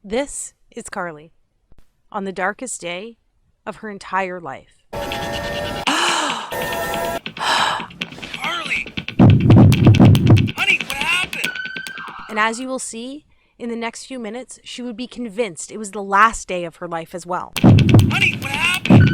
This is Carly on the darkest day of her entire life. Carly! Honey, what happened? And as you will see, in the next few minutes, she would be convinced it was the last day of her life as well. Honey, what happened?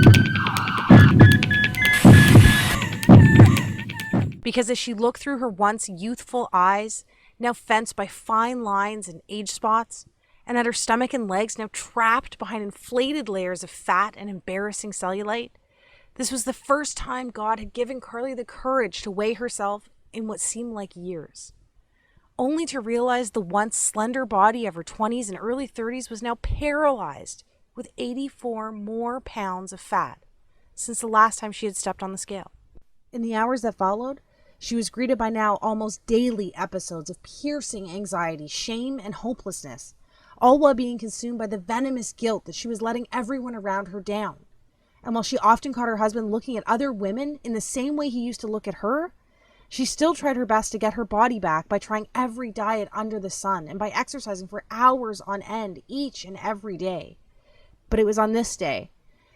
Because as she looked through her once youthful eyes, now fenced by fine lines and age spots, and at her stomach and legs now trapped behind inflated layers of fat and embarrassing cellulite, this was the first time God had given Carly the courage to weigh herself in what seemed like years, only to realize the once slender body of her 20s and early 30s was now paralyzed with 84 more pounds of fat since the last time she had stepped on the scale. In the hours that followed, she was greeted by now almost daily episodes of piercing anxiety, shame, and hopelessness, all while being consumed by the venomous guilt that she was letting everyone around her down. And while she often caught her husband looking at other women in the same way he used to look at her, she still tried her best to get her body back by trying every diet under the sun and by exercising for hours on end each and every day. But it was on this day,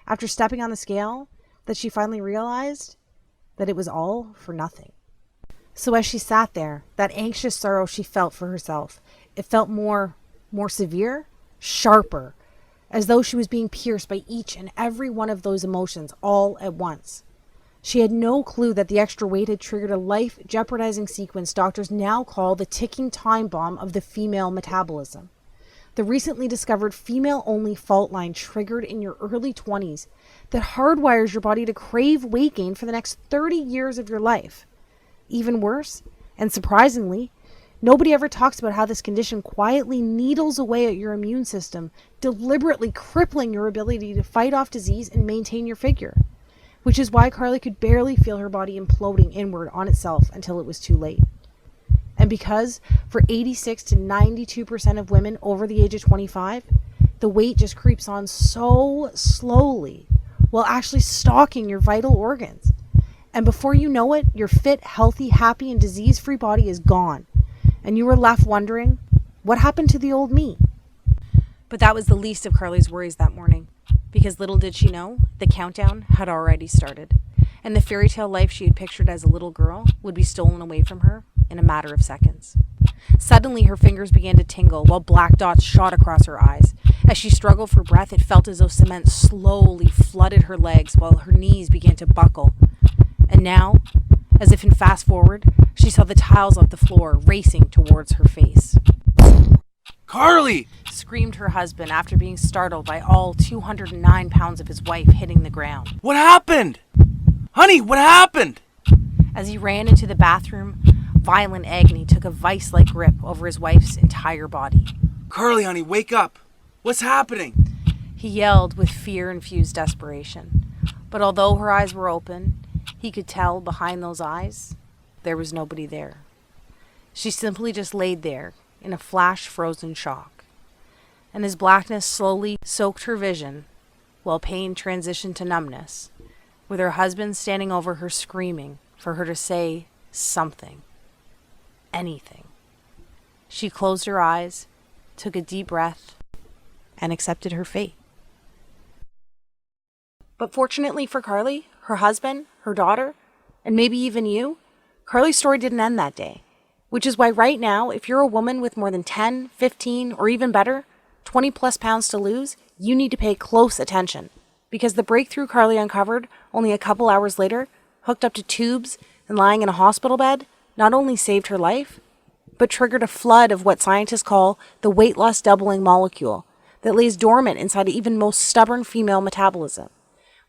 after stepping on the scale, that she finally realized that it was all for nothing. So as she sat there, that anxious sorrow she felt for herself, it felt more severe, sharper, as though she was being pierced by each and every one of those emotions all at once. She had no clue that the extra weight had triggered a life-jeopardizing sequence doctors now call the ticking time bomb of the female metabolism. The recently discovered female-only fault line triggered in your early 20s that hardwires your body to crave weight gain for the next 30 years of your life. Even worse, and surprisingly, nobody ever talks about how this condition quietly needles away at your immune system, deliberately crippling your ability to fight off disease and maintain your figure. Which is why Carly could barely feel her body imploding inward on itself until it was too late. And because for 86 to 92% of women over the age of 25, the weight just creeps on so slowly while actually stalking your vital organs. And before you know it, your fit, healthy, happy, and disease-free body is gone. And you were left wondering, what happened to the old me? But that was the least of Carly's worries that morning, because little did she know, the countdown had already started, and the fairy tale life she had pictured as a little girl would be stolen away from her in a matter of seconds. Suddenly, her fingers began to tingle while black dots shot across her eyes. As she struggled for breath, it felt as though cement slowly flooded her legs while her knees began to buckle. And now, as if in fast forward, she saw the tiles of the floor racing towards her face. Carly! Screamed her husband after being startled by all 209 pounds of his wife hitting the ground. What happened? Honey, what happened? As he ran into the bathroom, violent agony took a vice-like grip over his wife's entire body. Carly, honey, wake up. What's happening? He yelled with fear-infused desperation. But although her eyes were open, he could tell behind those eyes, there was nobody there. She simply just laid there in a flash-frozen shock. And as blackness slowly soaked her vision, while pain transitioned to numbness, with her husband standing over her screaming for her to say something, anything. She closed her eyes, took a deep breath, and accepted her fate. But fortunately for Carly, her husband, her daughter, and maybe even you, Carly's story didn't end that day. Which is why right now, if you're a woman with more than 10, 15, or even better, 20 plus pounds to lose, you need to pay close attention. Because the breakthrough Carly uncovered only a couple hours later, hooked up to tubes and lying in a hospital bed, not only saved her life, but triggered a flood of what scientists call the weight loss doubling molecule that lays dormant inside even most stubborn female metabolism.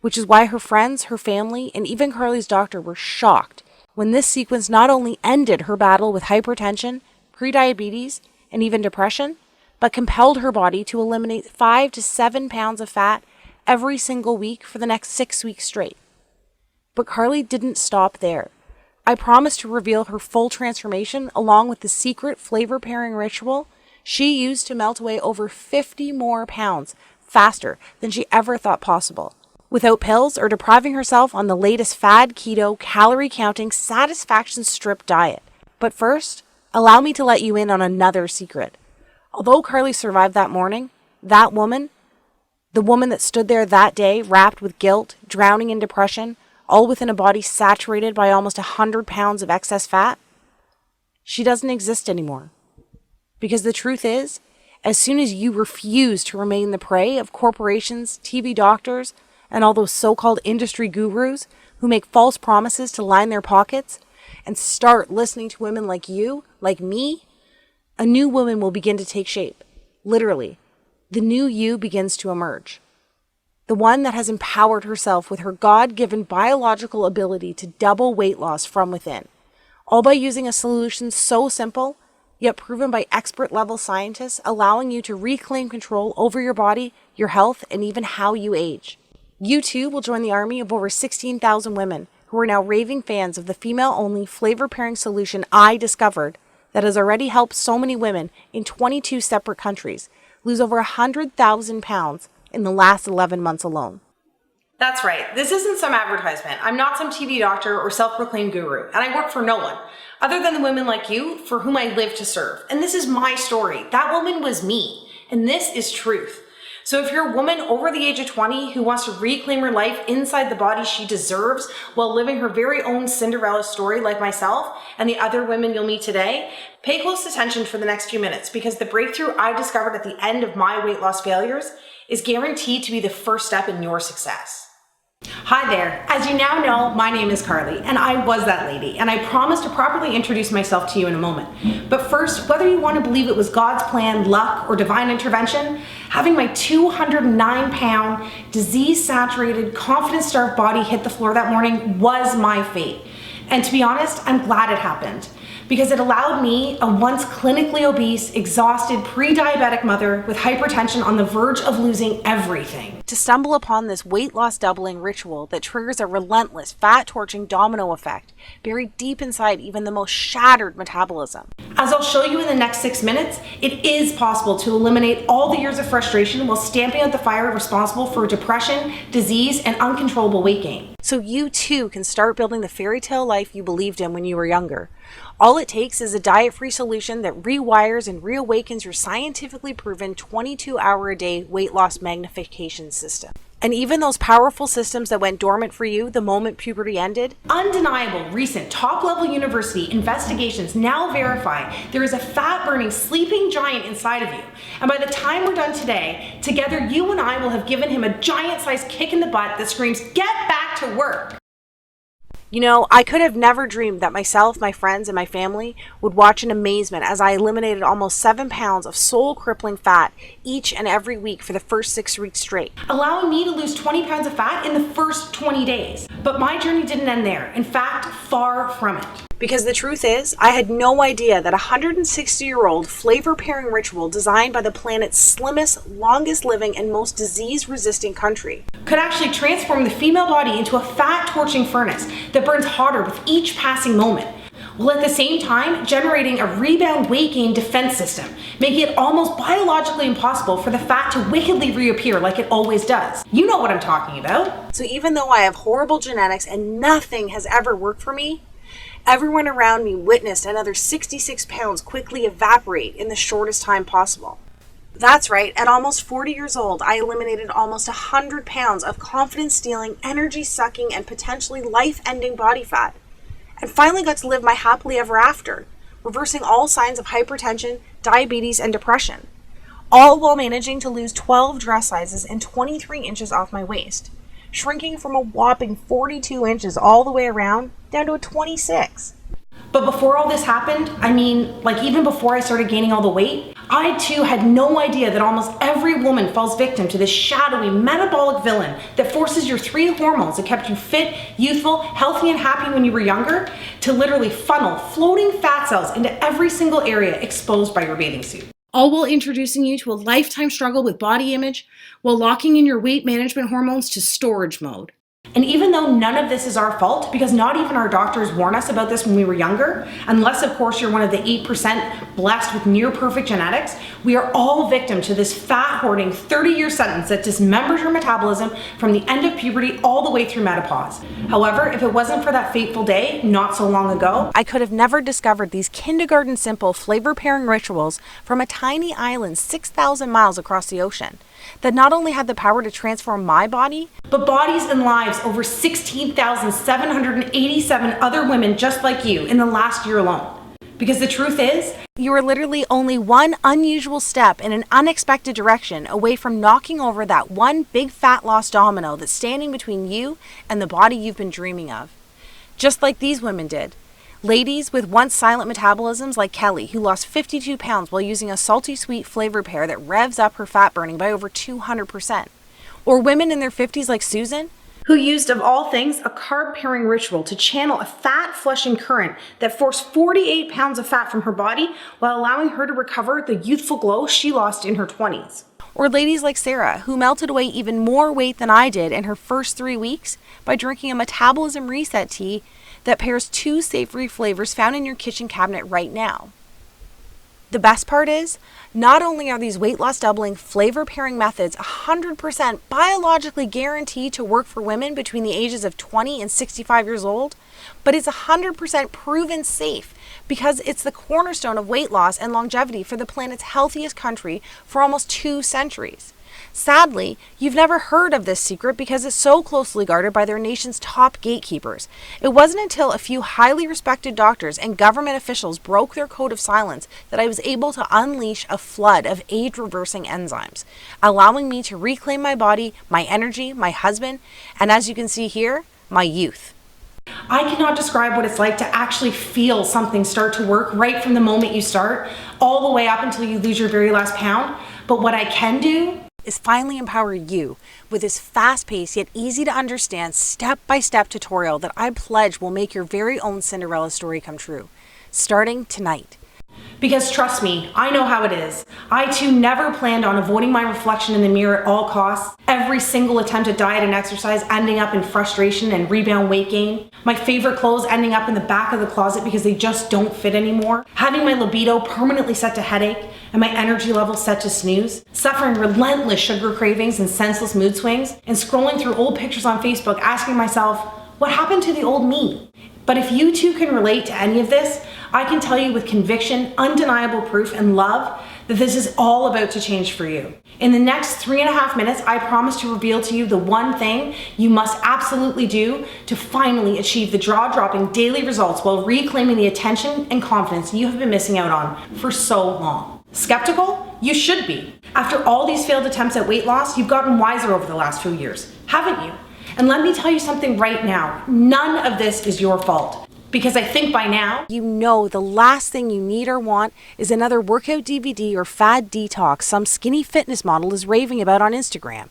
Which is why her friends, her family, and even Carly's doctor were shocked when this sequence not only ended her battle with hypertension, prediabetes, and even depression, but compelled her body to eliminate 5 to 7 pounds of fat every single week for the next 6 weeks straight. But Carly didn't stop there. I promised to reveal her full transformation along with the secret flavor pairing ritual she used to melt away over 50 more pounds faster than she ever thought possible, without pills or depriving herself on the latest fad keto calorie counting satisfaction strip diet. But first, allow me to let you in on another secret. Although Carly survived that morning, That woman, the woman that stood there that day, wrapped with guilt, drowning in depression, all within a body saturated by almost 100 pounds of excess fat, she doesn't exist anymore. Because the truth is, as soon as you refuse to remain the prey of corporations, TV doctors, and all those so-called industry gurus who make false promises to line their pockets, and start listening to women like you, like me, a new woman will begin to take shape. Literally, the new you begins to emerge. The one that has empowered herself with her God-given biological ability to double weight loss from within, all by using a solution so simple, yet proven by expert-level scientists, allowing you to reclaim control over your body, your health, and even how you age. You too will join the army of over 16,000 women who are now raving fans of the female-only flavor-pairing solution I discovered that has already helped so many women in 22 separate countries lose over 100,000 pounds in the last 11 months alone. That's right. This isn't some advertisement. I'm not some TV doctor or self-proclaimed guru, and I work for no one other than the women like you for whom I live to serve. And this is my story. That woman was me, and this is truth. So if you're a woman over the age of 20 who wants to reclaim her life inside the body she deserves while living her very own Cinderella story like myself and the other women you'll meet today, pay close attention for the next few minutes, because the breakthrough I discovered at the end of my weight loss failures is guaranteed to be the first step in your success. Hi there. As you now know, my name is Carly, and I was that lady, and I promise to properly introduce myself to you in a moment. But first, whether you want to believe it was God's plan, luck, or divine intervention, having my 209-pound, disease-saturated, confidence-starved body hit the floor that morning was my fate. And to be honest, I'm glad it happened, because it allowed me, a once clinically obese, exhausted, pre-diabetic mother with hypertension on the verge of losing everything, to stumble upon this weight loss doubling ritual that triggers a relentless, fat-torching domino effect buried deep inside even the most shattered metabolism. As I'll show you in the next 6 minutes, it is possible to eliminate all the years of frustration while stamping out the fire responsible for depression, disease, and uncontrollable weight gain. So you too can start building the fairy tale life you believed in when you were younger. All it takes is a diet-free solution that rewires and reawakens your scientifically proven 22-hour-a-day weight loss magnification system. And even those powerful systems that went dormant for you the moment puberty ended, undeniable recent top-level university investigations now verify there is a fat-burning sleeping giant inside of you. And by the time we're done today, together you and I will have given him a giant-sized kick in the butt that screams, "Get back to work!" You know, I could have never dreamed that myself, my friends, and my family would watch in amazement as I eliminated almost 7 pounds of soul-crippling fat each and every week for the first 6 weeks straight, allowing me to lose 20 pounds of fat in the first 20 days. But my journey didn't end there. In fact, far from it. Because the truth is, I had no idea that a 160-year-old flavor-pairing ritual designed by the planet's slimmest, longest-living, and most disease-resistant country could actually transform the female body into a fat-torching furnace that burns hotter with each passing moment, while at the same time generating a rebound weight gain defense system, making it almost biologically impossible for the fat to wickedly reappear like it always does. You know what I'm talking about. So even though I have horrible genetics and nothing has ever worked for me, everyone around me witnessed another 66 pounds quickly evaporate in the shortest time possible. That's right, at almost 40 years old, I eliminated almost 100 pounds of confidence-stealing, energy-sucking, and potentially life-ending body fat, and finally got to live my happily ever after, reversing all signs of hypertension, diabetes, and depression, all while managing to lose 12 dress sizes and 23 inches off my waist, shrinking from a whopping 42 inches all the way around down to a 26. But before all this happened, even before I started gaining all the weight, I too had no idea that almost every woman falls victim to this shadowy metabolic villain that forces your 3 hormones that kept you fit, youthful, healthy, and happy when you were younger to literally funnel floating fat cells into every single area exposed by your bathing suit. All while introducing you to a lifetime struggle with body image while locking in your weight management hormones to storage mode. And even though none of this is our fault, because not even our doctors warn us about this when we were younger, unless of course you're one of the 8% blessed with near perfect genetics, we are all victim to this fat hoarding 30-year sentence that dismembers your metabolism from the end of puberty all the way through menopause. However, if it wasn't for that fateful day, not so long ago, I could have never discovered these kindergarten simple flavor pairing rituals from a tiny island 6,000 miles across the ocean that not only had the power to transform my body, but bodies and lives over 16,787 other women just like you in the last year alone. Because the truth is, you are literally only one unusual step in an unexpected direction away from knocking over that one big fat loss domino that's standing between you and the body you've been dreaming of. Just like these women did. Ladies with once silent metabolisms like Kelly, who lost 52 pounds while using a salty sweet flavor pair that revs up her fat burning by over 200%. Or women in their 50s like Susan, who used, of all things, a carb pairing ritual to channel a fat flushing current that forced 48 pounds of fat from her body while allowing her to recover the youthful glow she lost in her 20s. Or ladies like Sarah, who melted away even more weight than I did in her first 3 weeks by drinking a metabolism reset tea that pairs 2 savory flavors found in your kitchen cabinet right now. The best part is, not only are these weight loss doubling flavor pairing methods 100% biologically guaranteed to work for women between the ages of 20 and 65 years old, but it's 100% proven safe because it's the cornerstone of weight loss and longevity for the planet's healthiest country for almost 2 centuries. Sadly, you've never heard of this secret because it's so closely guarded by their nation's top gatekeepers. It wasn't until a few highly respected doctors and government officials broke their code of silence that I was able to unleash a flood of age-reversing enzymes, allowing me to reclaim my body, my energy, my husband, and as you can see here, my youth. I cannot describe what it's like to actually feel something start to work right from the moment you start, all the way up until you lose your very last pound. But what I can do is finally empower you with this fast-paced yet easy to understand step-by-step tutorial that I pledge will make your very own Cinderella story come true, starting tonight. Because trust me, I know how it is. I too never planned on avoiding my reflection in the mirror at all costs. Every single attempt at diet and exercise ending up in frustration and rebound weight gain. My favorite clothes ending up in the back of the closet because they just don't fit anymore. Having my libido permanently set to headache and my energy levels set to snooze. Suffering relentless sugar cravings and senseless mood swings. And scrolling through old pictures on Facebook asking myself, what happened to the old me? But if you too can relate to any of this, I can tell you with conviction, undeniable proof, and love that this is all about to change for you. In the next 3.5 minutes, I promise to reveal to you the one thing you must absolutely do to finally achieve the jaw-dropping daily results while reclaiming the attention and confidence you have been missing out on for so long. Skeptical? You should be. After all these failed attempts at weight loss, you've gotten wiser over the last few years, haven't you? And let me tell you something right now, none of this is your fault. Because I think by now, you know the last thing you need or want is another workout DVD or fad detox some skinny fitness model is raving about on Instagram.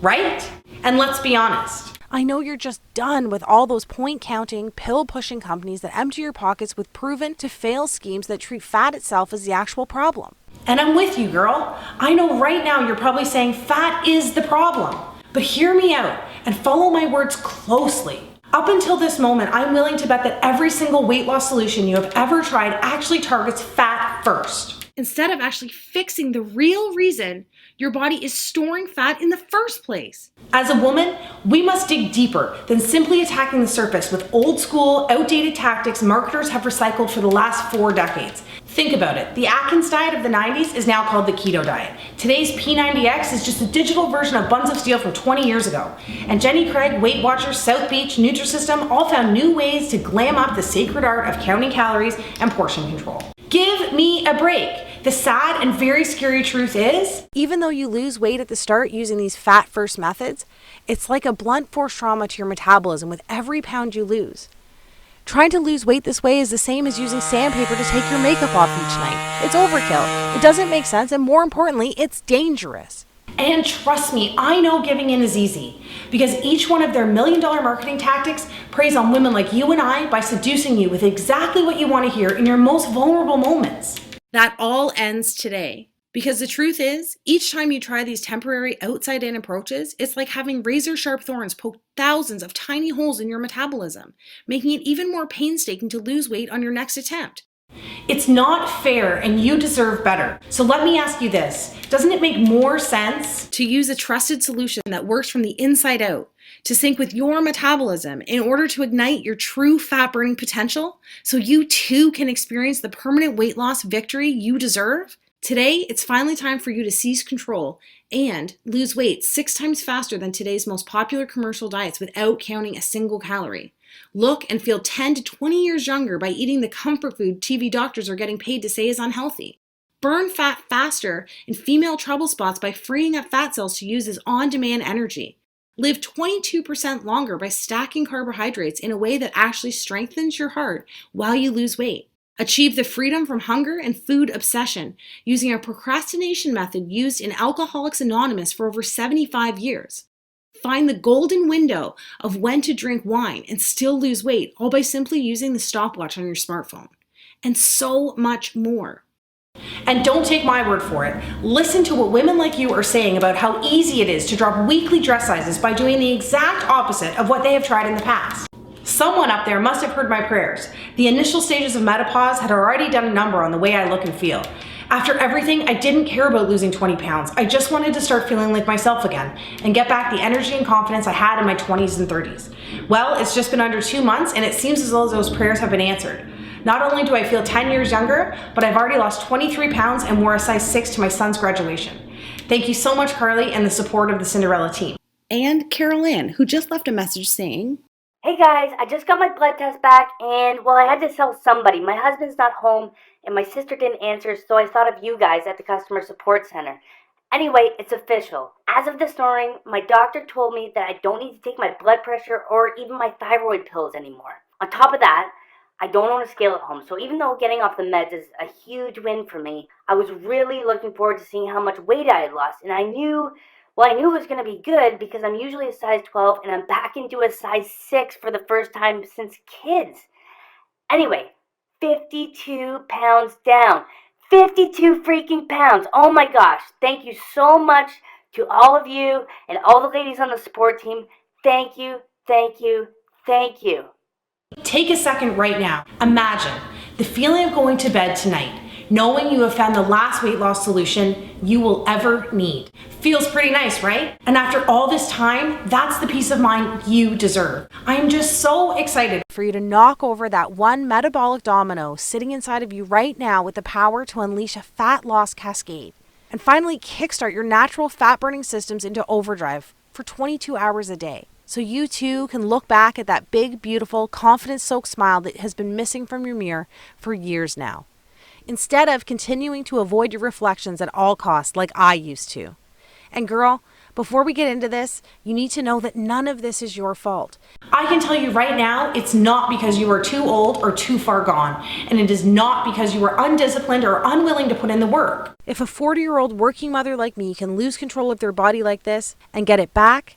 Right? And let's be honest. I know you're just done with all those point-counting, pill-pushing companies that empty your pockets with proven to fail schemes that treat fat itself as the actual problem. And I'm with you, girl. I know right now you're probably saying fat is the problem. But hear me out and follow my words closely. Up until this moment, I'm willing to bet that every single weight loss solution you have ever tried actually targets fat first, instead of actually fixing the real reason your body is storing fat in the first place. As a woman, we must dig deeper than simply attacking the surface with old school, outdated tactics marketers have recycled for the last 4 decades. Think about it. The Atkins diet of the 90s is now called the keto diet. Today's P90X is just a digital version of Buns of Steel from 20 years ago. And Jenny Craig, Weight Watchers, South Beach, Nutrisystem all found new ways to glam up the sacred art of counting calories and portion control. Give me a break. The sad and very scary truth is, even though you lose weight at the start using these fat-first methods, it's like a blunt force trauma to your metabolism with every pound you lose. Trying to lose weight this way is the same as using sandpaper to take your makeup off each night. It's overkill. It doesn't make sense, and more importantly, it's dangerous. And trust me, I know giving in is easy, because each one of their million-dollar marketing tactics preys on women like you and I by seducing you with exactly what you want to hear in your most vulnerable moments. That all ends today. Because the truth is, each time you try these temporary outside-in approaches, it's like having razor-sharp thorns poke thousands of tiny holes in your metabolism, making it even more painstaking to lose weight on your next attempt. It's not fair and you deserve better. So let me ask you this. Doesn't it make more sense to use a trusted solution that works from the inside out, to sync with your metabolism in order to ignite your true fat burning potential so you too can experience the permanent weight loss victory you deserve? Today, it's finally time for you to seize control and lose weight 6 times faster than today's most popular commercial diets without counting a single calorie. Look and feel 10 to 20 years younger by eating the comfort food TV doctors are getting paid to say is unhealthy. Burn fat faster in female trouble spots by freeing up fat cells to use as on-demand energy. Live 22% longer by stacking carbohydrates in a way that actually strengthens your heart while you lose weight. Achieve the freedom from hunger and food obsession using a procrastination method used in Alcoholics Anonymous for over 75 years. Find the golden window of when to drink wine and still lose weight, all by simply using the stopwatch on your smartphone. And so much more. And don't take my word for it. Listen to what women like you are saying about how easy it is to drop weekly dress sizes by doing the exact opposite of what they have tried in the past. Someone up there must have heard my prayers. The initial stages of menopause had already done a number on the way I look and feel. After everything, I didn't care about losing 20 pounds. I just wanted to start feeling like myself again and get back the energy and confidence I had in my 20s and 30s. Well, it's just been under 2 months and it seems as though those prayers have been answered. Not only do I feel 10 years younger, but I've already lost 23 pounds and wore a size 6 to my son's graduation. Thank you so much, Carly, and the support of the Cinderella team. And Carol Ann, who just left a message saying, Hey guys, I just got my blood test back and, well, I had to tell somebody. My husband's not home and my sister didn't answer, so I thought of you guys at the customer support center. Anyway, it's official. As of this morning, my doctor told me that I don't need to take my blood pressure or even my thyroid pills anymore. On top of that, I don't own a scale at home, so even though getting off the meds is a huge win for me, I was really looking forward to seeing how much weight I had lost, and I knew it was going to be good because I'm usually a size 12 and I'm back into a size 6 for the first time since kids. Anyway, 52 pounds down. 52 freaking pounds. Oh my gosh. Thank you so much to all of you and all the ladies on the support team. Thank you, thank you, thank you. Take a second right now. Imagine the feeling of going to bed tonight, knowing you have found the last weight loss solution you will ever need. Feels pretty nice, right? And after all this time, that's the peace of mind you deserve. I am just so excited for you to knock over that one metabolic domino sitting inside of you right now with the power to unleash a fat loss cascade and finally kickstart your natural fat burning systems into overdrive for 22 hours a day. So you too can look back at that big, beautiful, confidence-soaked smile that has been missing from your mirror for years now, instead of continuing to avoid your reflections at all costs like I used to. And girl, before we get into this, you need to know that none of this is your fault. I can tell you right now, it's not because you are too old or too far gone, and it is not because you are undisciplined or unwilling to put in the work. If a 40-year-old working mother like me can lose control of their body like this and get it back,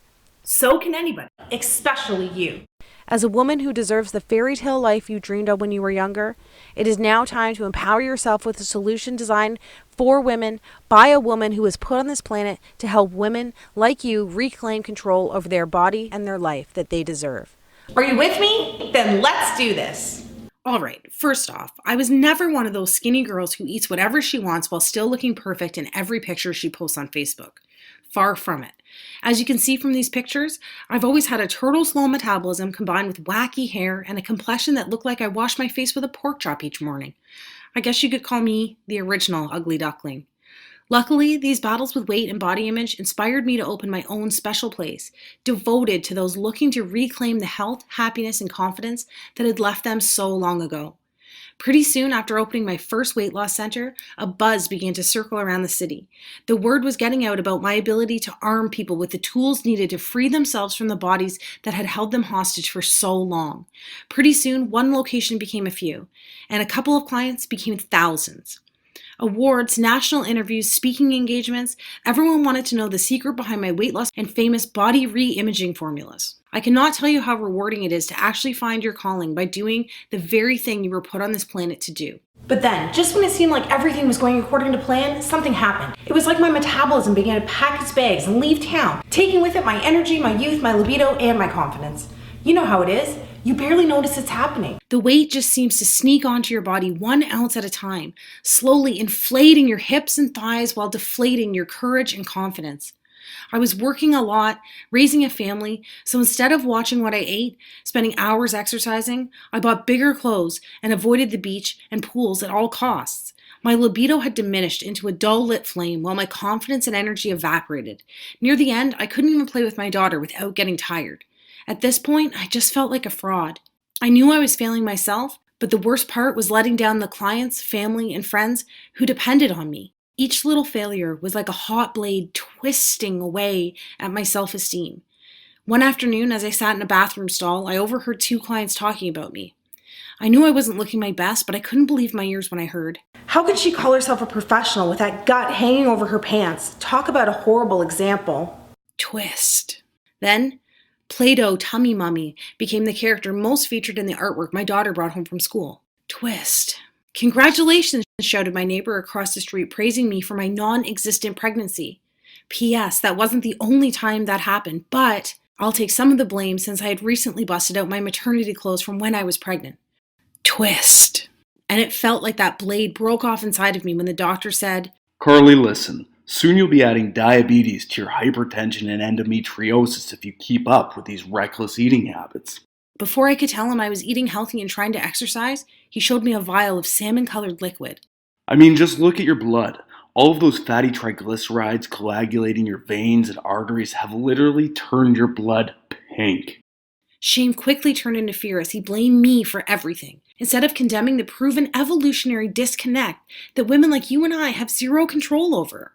so can anybody, especially you. As a woman who deserves the fairy tale life you dreamed of when you were younger, it is now time to empower yourself with a solution designed for women by a woman who was put on this planet to help women like you reclaim control over their body and their life that they deserve. Are you with me? Then let's do this. all right, first off, I was never one of those skinny girls who eats whatever she wants while still looking perfect in every picture she posts on Facebook. Far from it. As you can see from these pictures, I've always had a turtle slow metabolism combined with wacky hair and a complexion that looked like I washed my face with a pork chop each morning. I guess you could call me the original ugly duckling. Luckily, these battles with weight and body image inspired me to open my own special place, devoted to those looking to reclaim the health, happiness, and confidence that had left them so long ago. Pretty soon after opening my first weight loss center, a buzz began to circle around the city. The word was getting out about my ability to arm people with the tools needed to free themselves from the bodies that had held them hostage for so long. Pretty soon, one location became a few, and a couple of clients became thousands. Awards, national interviews, speaking engagements, everyone wanted to know the secret behind my weight loss and famous body re-imaging formulas. I cannot tell you how rewarding it is to actually find your calling by doing the very thing you were put on this planet to do. But then, just when it seemed like everything was going according to plan, something happened. It was like my metabolism began to pack its bags and leave town, taking with it my energy, my youth, my libido, and my confidence. You know how it is. You barely notice it's happening. The weight just seems to sneak onto your body 1 ounce at a time, slowly inflating your hips and thighs while deflating your courage and confidence. I was working a lot, raising a family, so instead of watching what I ate, spending hours exercising, I bought bigger clothes and avoided the beach and pools at all costs. My libido had diminished into a dull-lit flame while my confidence and energy evaporated. Near the end, I couldn't even play with my daughter without getting tired. At this point, I just felt like a fraud. I knew I was failing myself, but the worst part was letting down the clients, family, and friends who depended on me. Each little failure was like a hot blade twisting away at my self-esteem. One afternoon, as I sat in a bathroom stall, I overheard 2 clients talking about me. I knew I wasn't looking my best, but I couldn't believe my ears when I heard. How could she call herself a professional with that gut hanging over her pants? Talk about a horrible example. Twist. Then, Play-Doh Tummy Mummy became the character most featured in the artwork my daughter brought home from school. Twist. Congratulations, shouted my neighbor across the street, praising me for my non-existent pregnancy. P.S. That wasn't the only time that happened, but I'll take some of the blame since I had recently busted out my maternity clothes from when I was pregnant. Twist. And it felt like that blade broke off inside of me when the doctor said, Carly, listen. Soon you'll be adding diabetes to your hypertension and endometriosis if you keep up with these reckless eating habits. Before I could tell him I was eating healthy and trying to exercise, he showed me a vial of salmon-colored liquid. I mean, just look at your blood. All of those fatty triglycerides coagulating your veins and arteries have literally turned your blood pink. Shame quickly turned into fear as he blamed me for everything, instead of condemning the proven evolutionary disconnect that women like you and I have zero control over.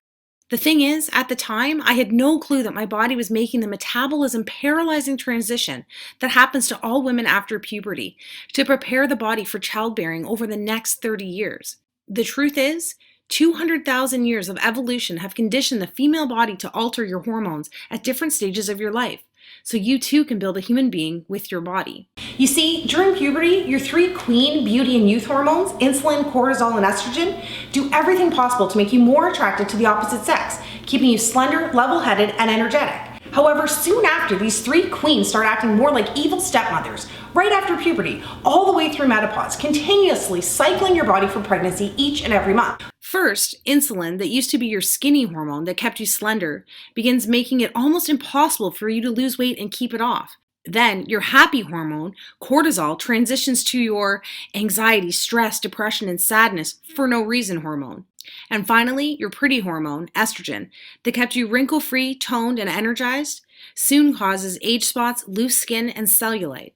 The thing is, at the time, I had no clue that my body was making the metabolism paralyzing transition that happens to all women after puberty to prepare the body for childbearing over the next 30 years. The truth is, 200,000 years of evolution have conditioned the female body to alter your hormones at different stages of your life, so you too can build a human being with your body. You see, during puberty, your 3 queen beauty and youth hormones, insulin, cortisol, and estrogen, do everything possible to make you more attracted to the opposite sex, keeping you slender, level-headed, and energetic. However, soon after, these 3 queens start acting more like evil stepmothers, right after puberty, all the way through menopause, continuously cycling your body for pregnancy each and every month. First, insulin, that used to be your skinny hormone that kept you slender, begins making it almost impossible for you to lose weight and keep it off. Then, your happy hormone, cortisol, transitions to your anxiety, stress, depression, and sadness for no reason hormone. And finally, your pretty hormone, estrogen, that kept you wrinkle-free, toned, and energized, soon causes age spots, loose skin, and cellulite.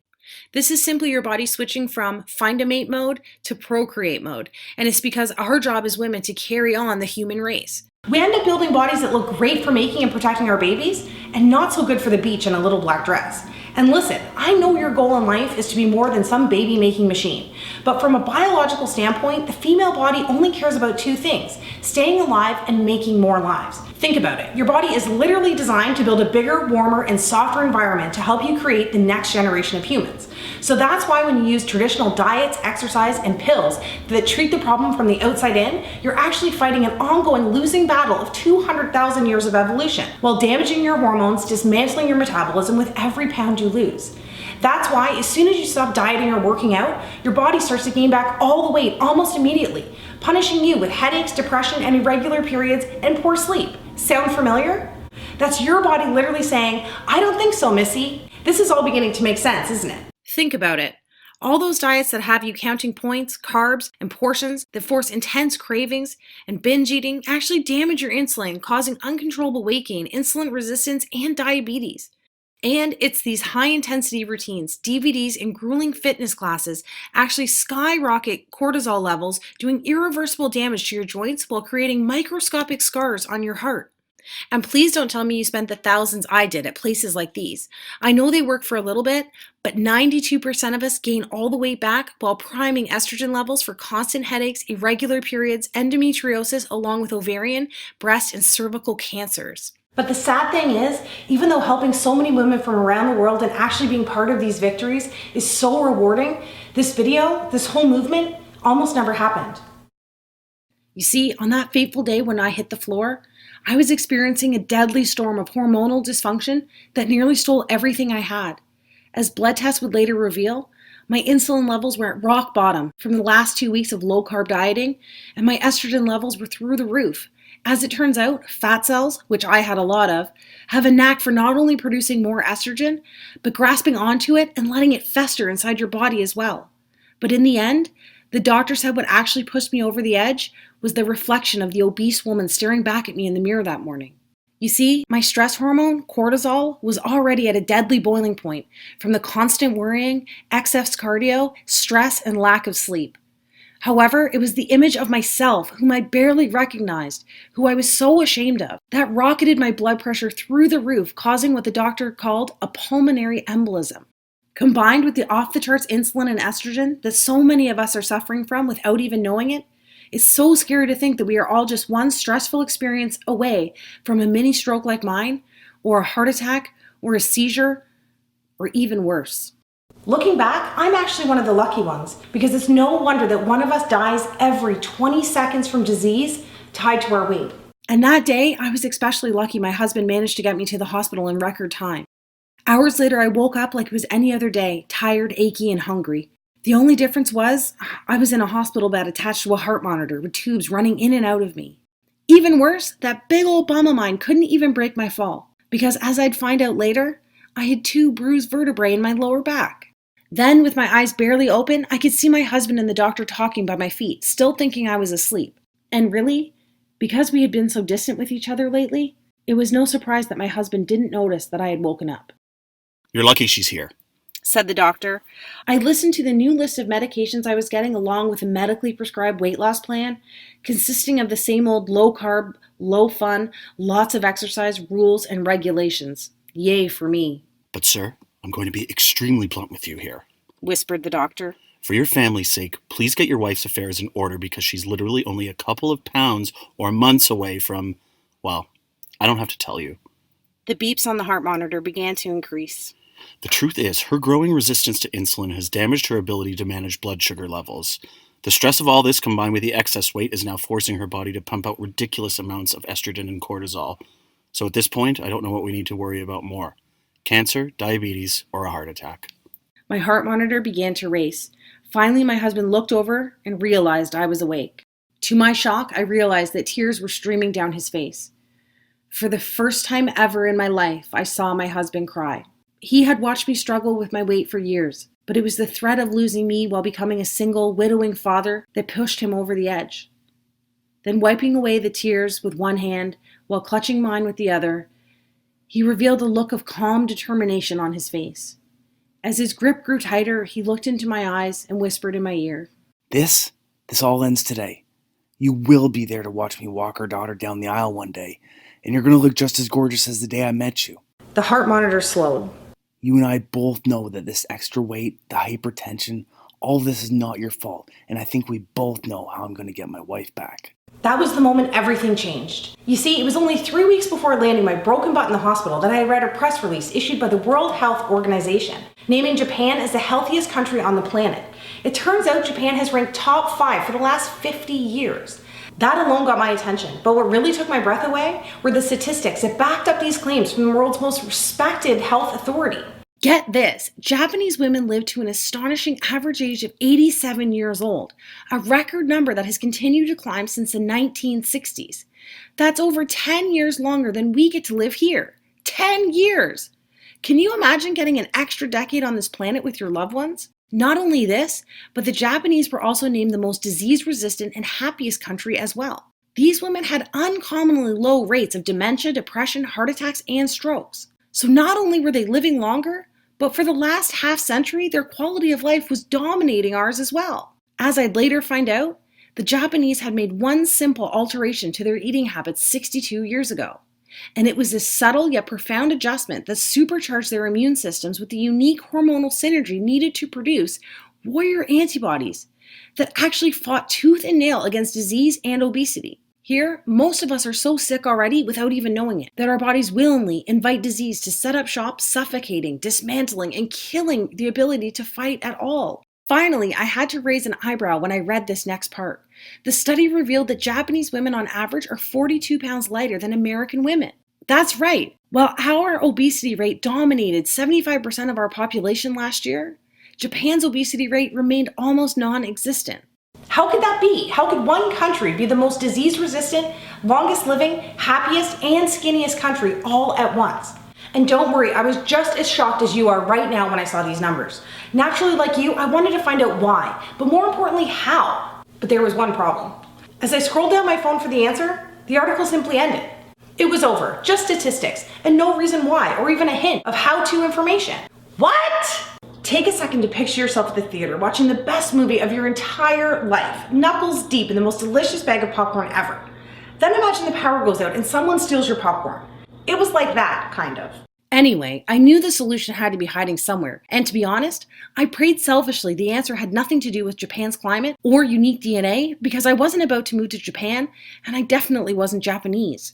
This is simply your body switching from find a mate mode to procreate mode, and it's because our job as women to carry on the human race. We end up building bodies that look great for making and protecting our babies, and not so good for the beach in a little black dress. And listen, I know your goal in life is to be more than some baby-making machine, but from a biological standpoint, the female body only cares about 2 things: staying alive and making more lives. Think about it. Your body is literally designed to build a bigger, warmer, and softer environment to help you create the next generation of humans. So that's why when you use traditional diets, exercise, and pills that treat the problem from the outside in, you're actually fighting an ongoing losing battle of 200,000 years of evolution, while damaging your hormones, dismantling your metabolism with every pound you lose. That's why as soon as you stop dieting or working out, your body starts to gain back all the weight almost immediately, punishing you with headaches, depression, and irregular periods and poor sleep. Sound familiar? That's your body literally saying, I don't think so, Missy. This is all beginning to make sense, isn't it? Think about it. All those diets that have you counting points, carbs, and portions that force intense cravings and binge eating actually damage your insulin, causing uncontrollable weight gain, insulin resistance, and diabetes. And it's these high-intensity routines, DVDs, and grueling fitness classes actually skyrocket cortisol levels, doing irreversible damage to your joints while creating microscopic scars on your heart. And please don't tell me you spent the thousands I did at places like these. I know they work for a little bit, but 92% of us gain all the weight back while priming estrogen levels for constant headaches, irregular periods, endometriosis, along with ovarian, breast, and cervical cancers. But the sad thing is, even though helping so many women from around the world and actually being part of these victories is so rewarding, this video, this whole movement, almost never happened. You see, on that fateful day when I hit the floor, I was experiencing a deadly storm of hormonal dysfunction that nearly stole everything I had. As blood tests would later reveal, my insulin levels were at rock bottom from the last 2 weeks of low-carb dieting, and my estrogen levels were through the roof. As it turns out, fat cells, which I had a lot of, have a knack for not only producing more estrogen, but grasping onto it and letting it fester inside your body as well. But in the end, the doctor said what actually pushed me over the edge was the reflection of the obese woman staring back at me in the mirror that morning. You see, my stress hormone, cortisol, was already at a deadly boiling point from the constant worrying, excess cardio, stress, and lack of sleep. However, it was the image of myself, whom I barely recognized, who I was so ashamed of, that rocketed my blood pressure through the roof, causing what the doctor called a pulmonary embolism. Combined with the off-the-charts insulin and estrogen that so many of us are suffering from without even knowing it, it's so scary to think that we are all just one stressful experience away from a mini stroke like mine, or a heart attack, or a seizure, or even worse. Looking back, I'm actually one of the lucky ones, because it's no wonder that one of us dies every 20 seconds from disease tied to our weight. And that day, I was especially lucky my husband managed to get me to the hospital in record time. Hours later, I woke up like it was any other day, tired, achy, and hungry. The only difference was, I was in a hospital bed attached to a heart monitor with tubes running in and out of me. Even worse, that big old bum of mine couldn't even break my fall, because as I'd find out later, I had 2 bruised vertebrae in my lower back. Then, with my eyes barely open, I could see my husband and the doctor talking by my feet, still thinking I was asleep. And really, because we had been so distant with each other lately, it was no surprise that my husband didn't notice that I had woken up. You're lucky she's here, Said the doctor. I listened to the new list of medications I was getting along with a medically prescribed weight loss plan, consisting of the same old low carb, low fun, lots of exercise rules and regulations. Yay for me, But sir, I'm going to be extremely blunt with you here. whispered the doctor. For your family's sake, please get your wife's affairs in order because she's literally only a couple of pounds or months away from, well, I don't have to tell you. The beeps on the heart monitor began to increase. The truth is, her growing resistance to insulin has damaged her ability to manage blood sugar levels. The stress of all this combined with the excess weight is now forcing her body to pump out ridiculous amounts of estrogen and cortisol. So at this point, I don't know what we need to worry about more. Cancer, diabetes, or a heart attack. My heart monitor began to race. Finally, my husband looked over and realized I was awake. To my shock, I realized that tears were streaming down his face. For the first time ever in my life, I saw my husband cry. He had watched me struggle with my weight for years, but it was the threat of losing me while becoming a single, widowing father that pushed him over the edge. Then, wiping away the tears with one hand while clutching mine with the other, he revealed a look of calm determination on his face. As his grip grew tighter, he looked into my eyes and whispered in my ear, This all ends today. You will be there to watch me walk our daughter down the aisle one day, and you're going to look just as gorgeous as the day I met you. The heart monitor slowed. You and I both know that this extra weight, the hypertension, all this is not your fault, and I think we both know how I'm going to get my wife back. That was the moment everything changed. You see, it was only 3 weeks before landing my broken butt in the hospital that I read a press release issued by the World Health Organization, naming Japan as the healthiest country on the planet. It turns out Japan has ranked top 5 for the last 50 years. That alone got my attention, but what really took my breath away were the statistics that backed up these claims from the world's most respected health authority. Get this, Japanese women live to an astonishing average age of 87 years old, a record number that has continued to climb since the 1960s. That's over 10 years longer than we get to live here. 10 years! Can you imagine getting an extra decade on this planet with your loved ones? Not only this, but the Japanese were also named the most disease-resistant and happiest country as well. These women had uncommonly low rates of dementia, depression, heart attacks, and strokes. So not only were they living longer, but for the last half century, their quality of life was dominating ours as well. As I'd later find out, the Japanese had made one simple alteration to their eating habits 62 years ago. And it was this subtle yet profound adjustment that supercharged their immune systems with the unique hormonal synergy needed to produce warrior antibodies that actually fought tooth and nail against disease and obesity. Here, most of us are so sick already without even knowing it, that our bodies willingly invite disease to set up shop, suffocating, dismantling, and killing the ability to fight at all. Finally, I had to raise an eyebrow when I read this next part. The study revealed that Japanese women on average are 42 pounds lighter than American women. That's right. While our obesity rate dominated 75% of our population last year, Japan's obesity rate remained almost non-existent. How could that be? How could one country be the most disease-resistant, longest living, happiest, and skinniest country all at once? And don't worry, I was just as shocked as you are right now when I saw these numbers. Naturally, like you, I wanted to find out why, but more importantly, how. But there was one problem. As I scrolled down my phone for the answer, the article simply ended. It was over, just statistics, and no reason why, or even a hint of how-to information. What? Take a second to picture yourself at the theater watching the best movie of your entire life, knuckles deep in the most delicious bag of popcorn ever. Then imagine the power goes out and someone steals your popcorn. It was like that, kind of. Anyway, I knew the solution had to be hiding somewhere, and to be honest, I prayed selfishly the answer had nothing to do with Japan's climate or unique DNA because I wasn't about to move to Japan, and I definitely wasn't Japanese.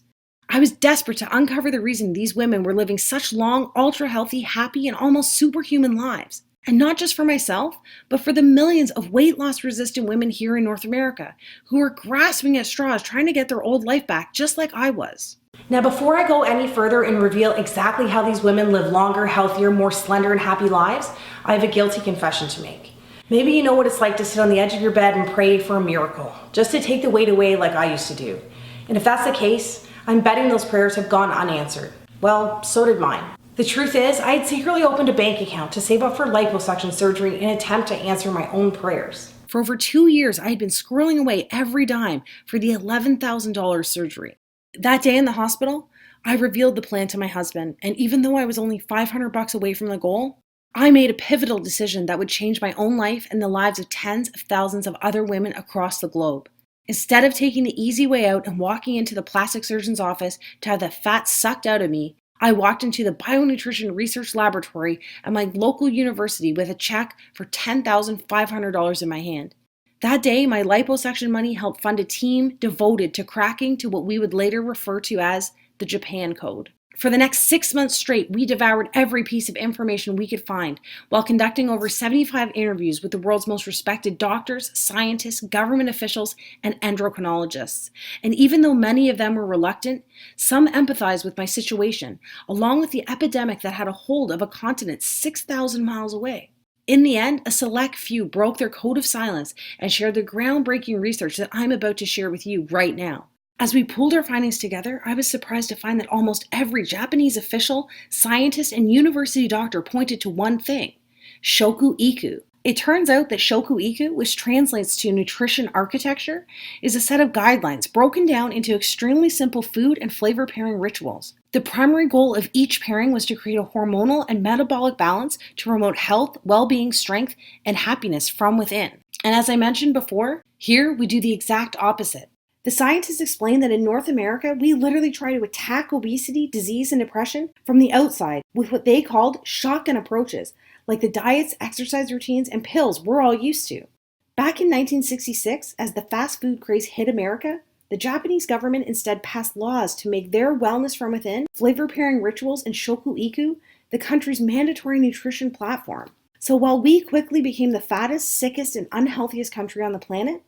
I was desperate to uncover the reason these women were living such long, ultra-healthy, happy, and almost superhuman lives. And not just for myself, but for the millions of weight loss resistant women here in North America who are grasping at straws trying to get their old life back just like I was. Now, before I go any further and reveal exactly how these women live longer, healthier, more slender, and happy lives, I have a guilty confession to make. Maybe you know what it's like to sit on the edge of your bed and pray for a miracle, just to take the weight away like I used to do. And if that's the case, I'm betting those prayers have gone unanswered. Well, so did mine. The truth is, I had secretly opened a bank account to save up for liposuction surgery in an attempt to answer my own prayers. For over 2 years, I had been squirreling away every dime for the $11,000 surgery. That day in the hospital, I revealed the plan to my husband, and even though I was only $500 away from the goal, I made a pivotal decision that would change my own life and the lives of tens of thousands of other women across the globe. Instead of taking the easy way out and walking into the plastic surgeon's office to have the fat sucked out of me, I walked into the bionutrition research laboratory at my local university with a check for $10,500 in my hand. That day, my liposuction money helped fund a team devoted to cracking to what we would later refer to as the Japan Code. For the next 6 months straight, we devoured every piece of information we could find while conducting over 75 interviews with the world's most respected doctors, scientists, government officials, and endocrinologists. And even though many of them were reluctant, some empathized with my situation, along with the epidemic that had a hold of a continent 6,000 miles away. In the end, a select few broke their code of silence and shared the groundbreaking research that I'm about to share with you right now. As we pooled our findings together, I was surprised to find that almost every Japanese official, scientist, and university doctor pointed to one thing: Shoku Iku. It turns out that Shoku Iku, which translates to nutrition architecture, is a set of guidelines broken down into extremely simple food and flavor pairing rituals. The primary goal of each pairing was to create a hormonal and metabolic balance to promote health, well-being, strength, and happiness from within. And as I mentioned before, here we do the exact opposite. The scientists explain that in North America, we literally try to attack obesity, disease, and depression from the outside with what they called shotgun approaches, like the diets, exercise routines, and pills we're all used to. Back in 1966, as the fast food craze hit America, the Japanese government instead passed laws to make their wellness from within, flavor pairing rituals, and Shoku Iku the country's mandatory nutrition platform. So while we quickly became the fattest, sickest, and unhealthiest country on the planet,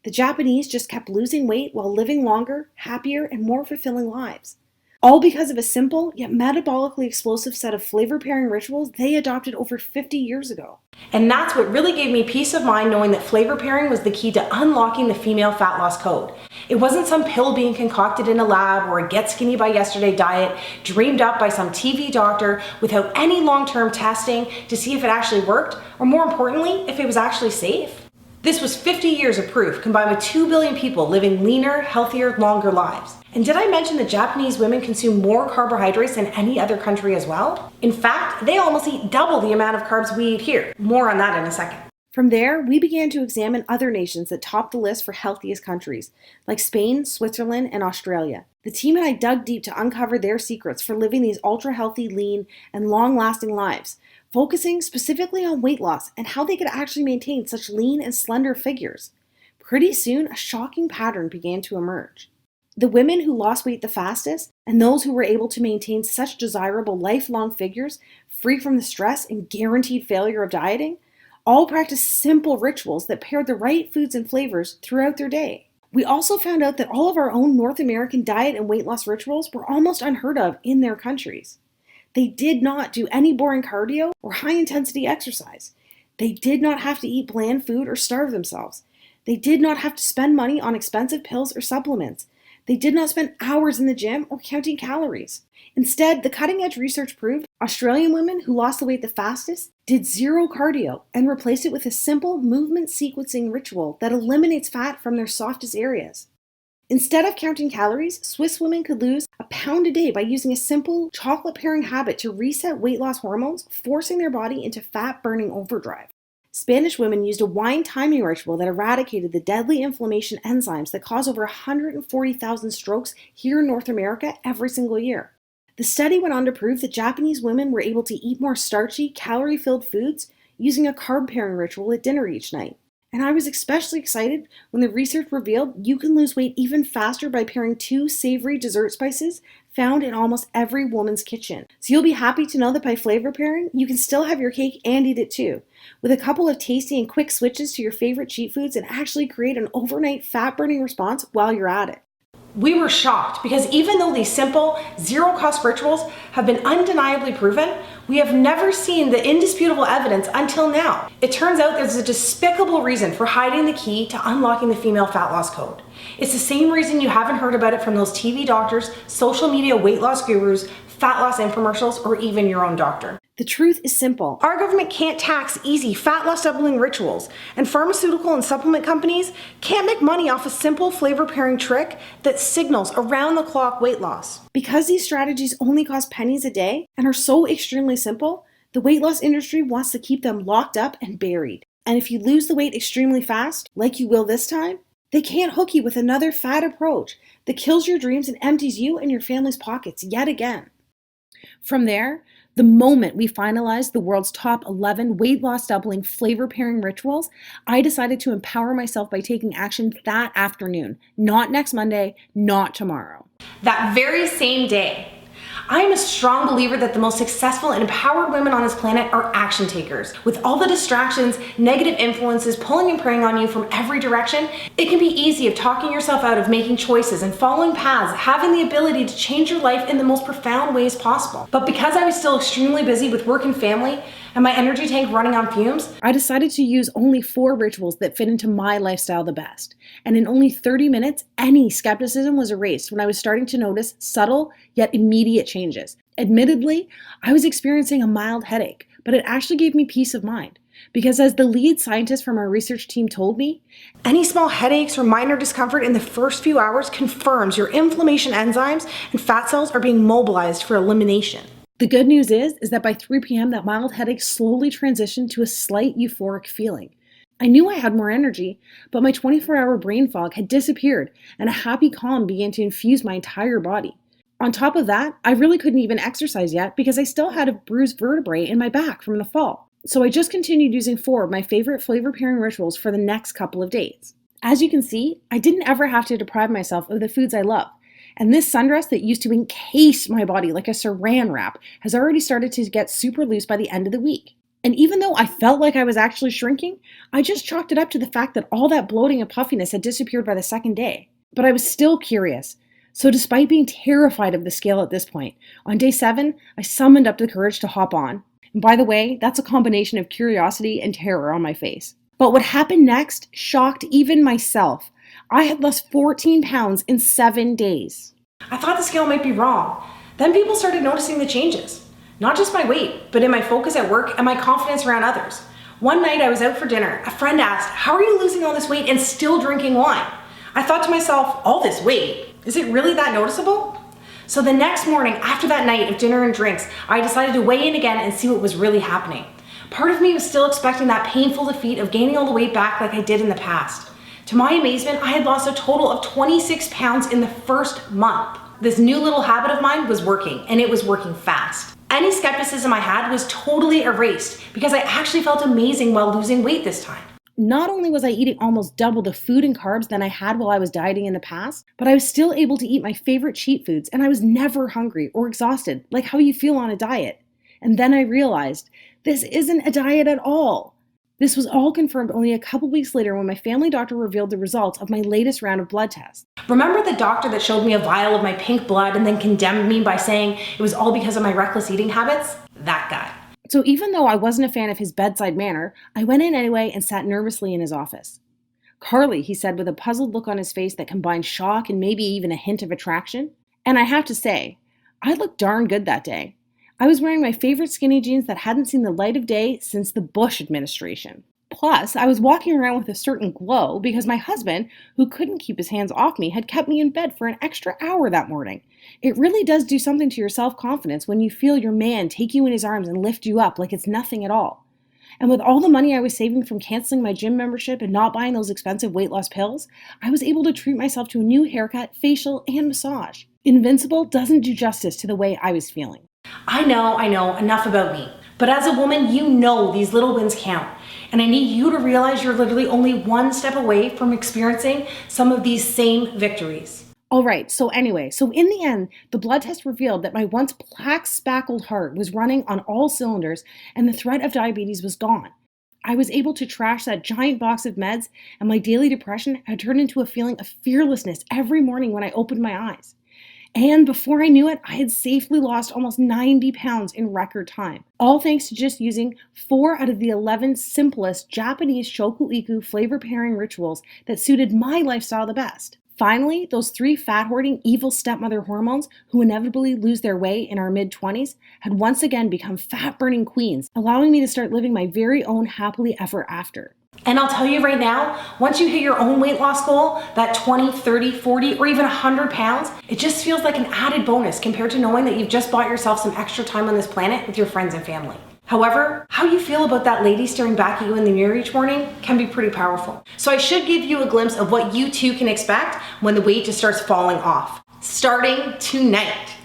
the Japanese just kept losing weight while living longer, happier, and more fulfilling lives. All because of a simple, yet metabolically explosive set of flavor pairing rituals they adopted over 50 years ago. And that's what really gave me peace of mind, knowing that flavor pairing was the key to unlocking the female fat loss code. It wasn't some pill being concocted in a lab or a get skinny by yesterday diet dreamed up by some TV doctor without any long-term testing to see if it actually worked, or more importantly, if it was actually safe. This was 50 years of proof, combined with 2 billion people living leaner, healthier, longer lives. And did I mention that Japanese women consume more carbohydrates than any other country as well? In fact, they almost eat double the amount of carbs we eat here. More on that in a second. From there, we began to examine other nations that topped the list for healthiest countries, like Spain, Switzerland, and Australia. The team and I dug deep to uncover their secrets for living these ultra-healthy, lean, and long-lasting lives, focusing specifically on weight loss and how they could actually maintain such lean and slender figures. Pretty soon, a shocking pattern began to emerge. The women who lost weight the fastest, and those who were able to maintain such desirable lifelong figures, free from the stress and guaranteed failure of dieting, all practiced simple rituals that paired the right foods and flavors throughout their day. We also found out that all of our own North American diet and weight loss rituals were almost unheard of in their countries. They did not do any boring cardio or high-intensity exercise. They did not have to eat bland food or starve themselves. They did not have to spend money on expensive pills or supplements. They did not spend hours in the gym or counting calories. Instead, the cutting-edge research proved Australian women who lost the weight the fastest did zero cardio and replaced it with a simple movement sequencing ritual that eliminates fat from their softest areas. Instead of counting calories, Swiss women could lose a pound a day by using a simple chocolate pairing habit to reset weight loss hormones, forcing their body into fat-burning overdrive. Spanish women used a wine timing ritual that eradicated the deadly inflammation enzymes that cause over 140,000 strokes here in North America every single year. The study went on to prove that Japanese women were able to eat more starchy, calorie-filled foods using a carb pairing ritual at dinner each night. And I was especially excited when the research revealed you can lose weight even faster by pairing 2 savory dessert spices found in almost every woman's kitchen. So you'll be happy to know that by flavor pairing, you can still have your cake and eat it too, with a couple of tasty and quick switches to your favorite cheat foods and actually create an overnight fat-burning response while you're at it. We were shocked because even though these simple, zero-cost rituals have been undeniably proven, we have never seen the indisputable evidence until now. It turns out there's a despicable reason for hiding the key to unlocking the female fat loss code. It's the same reason you haven't heard about it from those TV doctors, social media weight loss gurus, fat loss infomercials, or even your own doctor. The truth is simple. Our government can't tax easy fat loss doubling rituals, and pharmaceutical and supplement companies can't make money off a simple flavor pairing trick that signals around-the-clock weight loss. Because these strategies only cost pennies a day and are so extremely simple, the weight loss industry wants to keep them locked up and buried. And if you lose the weight extremely fast, like you will this time, they can't hook you with another fad approach that kills your dreams and empties you and your family's pockets yet again. From there, the moment we finalized the world's top 11 weight loss doubling flavor pairing rituals, I decided to empower myself by taking action that afternoon, not next Monday, not tomorrow. That very same day, I am a strong believer that the most successful and empowered women on this planet are action takers. With all the distractions, negative influences pulling and preying on you from every direction, it can be easy of talking yourself out of making choices and following paths, having the ability to change your life in the most profound ways possible. But because I was still extremely busy with work and family, and my energy tank running on fumes, I decided to use only 4 rituals that fit into my lifestyle the best. And in only 30 minutes, any skepticism was erased when I was starting to notice subtle yet immediate changes. Admittedly, I was experiencing a mild headache, but it actually gave me peace of mind. Because as the lead scientist from our research team told me, any small headaches or minor discomfort in the first few hours confirms your inflammation enzymes and fat cells are being mobilized for elimination. The good news is that by 3 p.m. that mild headache slowly transitioned to a slight euphoric feeling. I knew I had more energy, but my 24-hour brain fog had disappeared and a happy calm began to infuse my entire body. On top of that, I really couldn't even exercise yet because I still had a bruised vertebrae in my back from the fall. So I just continued using 4 of my favorite flavor pairing rituals for the next couple of days. As you can see, I didn't ever have to deprive myself of the foods I love. And this sundress that used to encase my body like a saran wrap has already started to get super loose by the end of the week. And even though I felt like I was actually shrinking, I just chalked it up to the fact that all that bloating and puffiness had disappeared by the second day. But I was still curious. So despite being terrified of the scale at this point, on day 7, I summoned up the courage to hop on. And by the way, that's a combination of curiosity and terror on my face. But what happened next shocked even myself. I had lost 14 pounds in 7 days. I thought the scale might be wrong. Then people started noticing the changes. Not just my weight, but in my focus at work and my confidence around others. One night I was out for dinner. A friend asked, "How are you losing all this weight and still drinking wine?" I thought to myself, all this weight? Is it really that noticeable? So the next morning, after that night of dinner and drinks, I decided to weigh in again and see what was really happening. Part of me was still expecting that painful defeat of gaining all the weight back like I did in the past. To my amazement, I had lost a total of 26 pounds in the first month. This new little habit of mine was working, and it was working fast. Any skepticism I had was totally erased because I actually felt amazing while losing weight this time. Not only was I eating almost double the food and carbs than I had while I was dieting in the past, but I was still able to eat my favorite cheat foods and I was never hungry or exhausted, like how you feel on a diet. And then I realized, this isn't a diet at all. This was all confirmed only a couple weeks later when my family doctor revealed the results of my latest round of blood tests. Remember the doctor that showed me a vial of my pink blood and then condemned me by saying it was all because of my reckless eating habits? That guy. So even though I wasn't a fan of his bedside manner, I went in anyway and sat nervously in his office. "Carly," he said with a puzzled look on his face that combined shock and maybe even a hint of attraction. And I have to say, I looked darn good that day. I was wearing my favorite skinny jeans that hadn't seen the light of day since the Bush administration. Plus, I was walking around with a certain glow because my husband, who couldn't keep his hands off me, had kept me in bed for an extra hour that morning. It really does do something to your self-confidence when you feel your man take you in his arms and lift you up like it's nothing at all. And with all the money I was saving from canceling my gym membership and not buying those expensive weight loss pills, I was able to treat myself to a new haircut, facial, and massage. Invincible doesn't do justice to the way I was feeling. I know, enough about me. But as a woman, you know these little wins count. And I need you to realize you're literally only one step away from experiencing some of these same victories. All right, so in the end, the blood test revealed that my once plaque-spackled heart was running on all cylinders and the threat of diabetes was gone. I was able to trash that giant box of meds, and my daily depression had turned into a feeling of fearlessness every morning when I opened my eyes. And before I knew it, I had safely lost almost 90 pounds in record time, all thanks to just using 4 out of the 11 simplest Japanese shoku-iku flavor pairing rituals that suited my lifestyle the best. Finally, those 3 fat-hoarding evil stepmother hormones who inevitably lose their way in our mid-20s had once again become fat-burning queens, allowing me to start living my very own happily ever after. And I'll tell you right now, once you hit your own weight loss goal, that 20, 30, 40, or even 100 pounds, it just feels like an added bonus compared to knowing that you've just bought yourself some extra time on this planet with your friends and family. However, how you feel about that lady staring back at you in the mirror each morning can be pretty powerful. So I should give you a glimpse of what you too can expect when the weight just starts falling off. Starting tonight.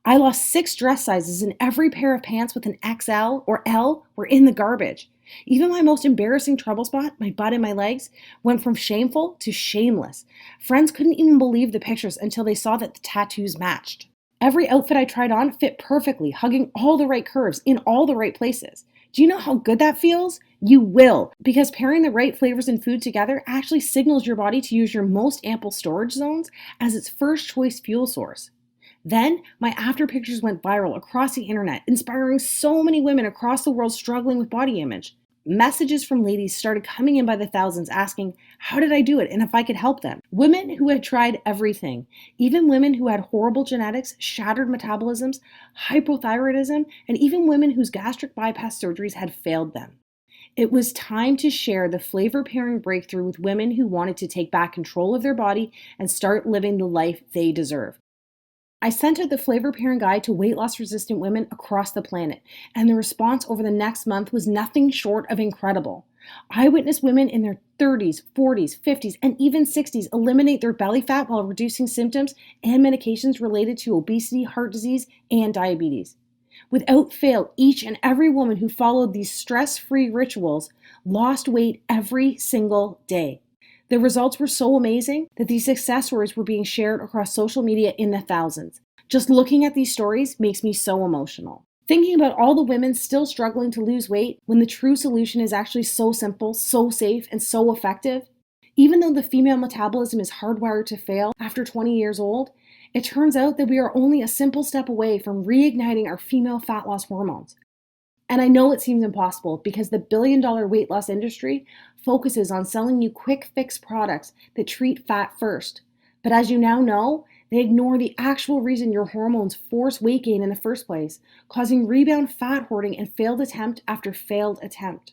I lost 6 dress sizes and every pair of pants with an XL or L were in the garbage. Even my most embarrassing trouble spot, my butt and my legs, went from shameful to shameless. Friends couldn't even believe the pictures until they saw that the tattoos matched. Every outfit I tried on fit perfectly, hugging all the right curves in all the right places. Do you know how good that feels? You will, because pairing the right flavors and food together actually signals your body to use your most ample storage zones as its first choice fuel source. Then, my after pictures went viral across the internet, inspiring so many women across the world struggling with body image. Messages from ladies started coming in by the thousands asking, how did I do it and if I could help them? Women who had tried everything, even women who had horrible genetics, shattered metabolisms, hypothyroidism, and even women whose gastric bypass surgeries had failed them. It was time to share the flavor pairing breakthrough with women who wanted to take back control of their body and start living the life they deserve. I sent out the flavor pairing guide to weight loss resistant women across the planet, and the response over the next month was nothing short of incredible. I witnessed women in their 30s, 40s, 50s, and even 60s eliminate their belly fat while reducing symptoms and medications related to obesity, heart disease, and diabetes. Without fail, each and every woman who followed these stress-free rituals lost weight every single day. The results were so amazing that these success stories were being shared across social media in the thousands. Just looking at these stories makes me so emotional. Thinking about all the women still struggling to lose weight when the true solution is actually so simple, so safe, and so effective. Even though the female metabolism is hardwired to fail after 20 years old, it turns out that we are only a simple step away from reigniting our female fat loss hormones. And I know it seems impossible because the billion-dollar weight loss industry focuses on selling you quick fix products that treat fat first. But as you now know, they ignore the actual reason your hormones force weight gain in the first place, causing rebound fat hoarding and failed attempt after failed attempt.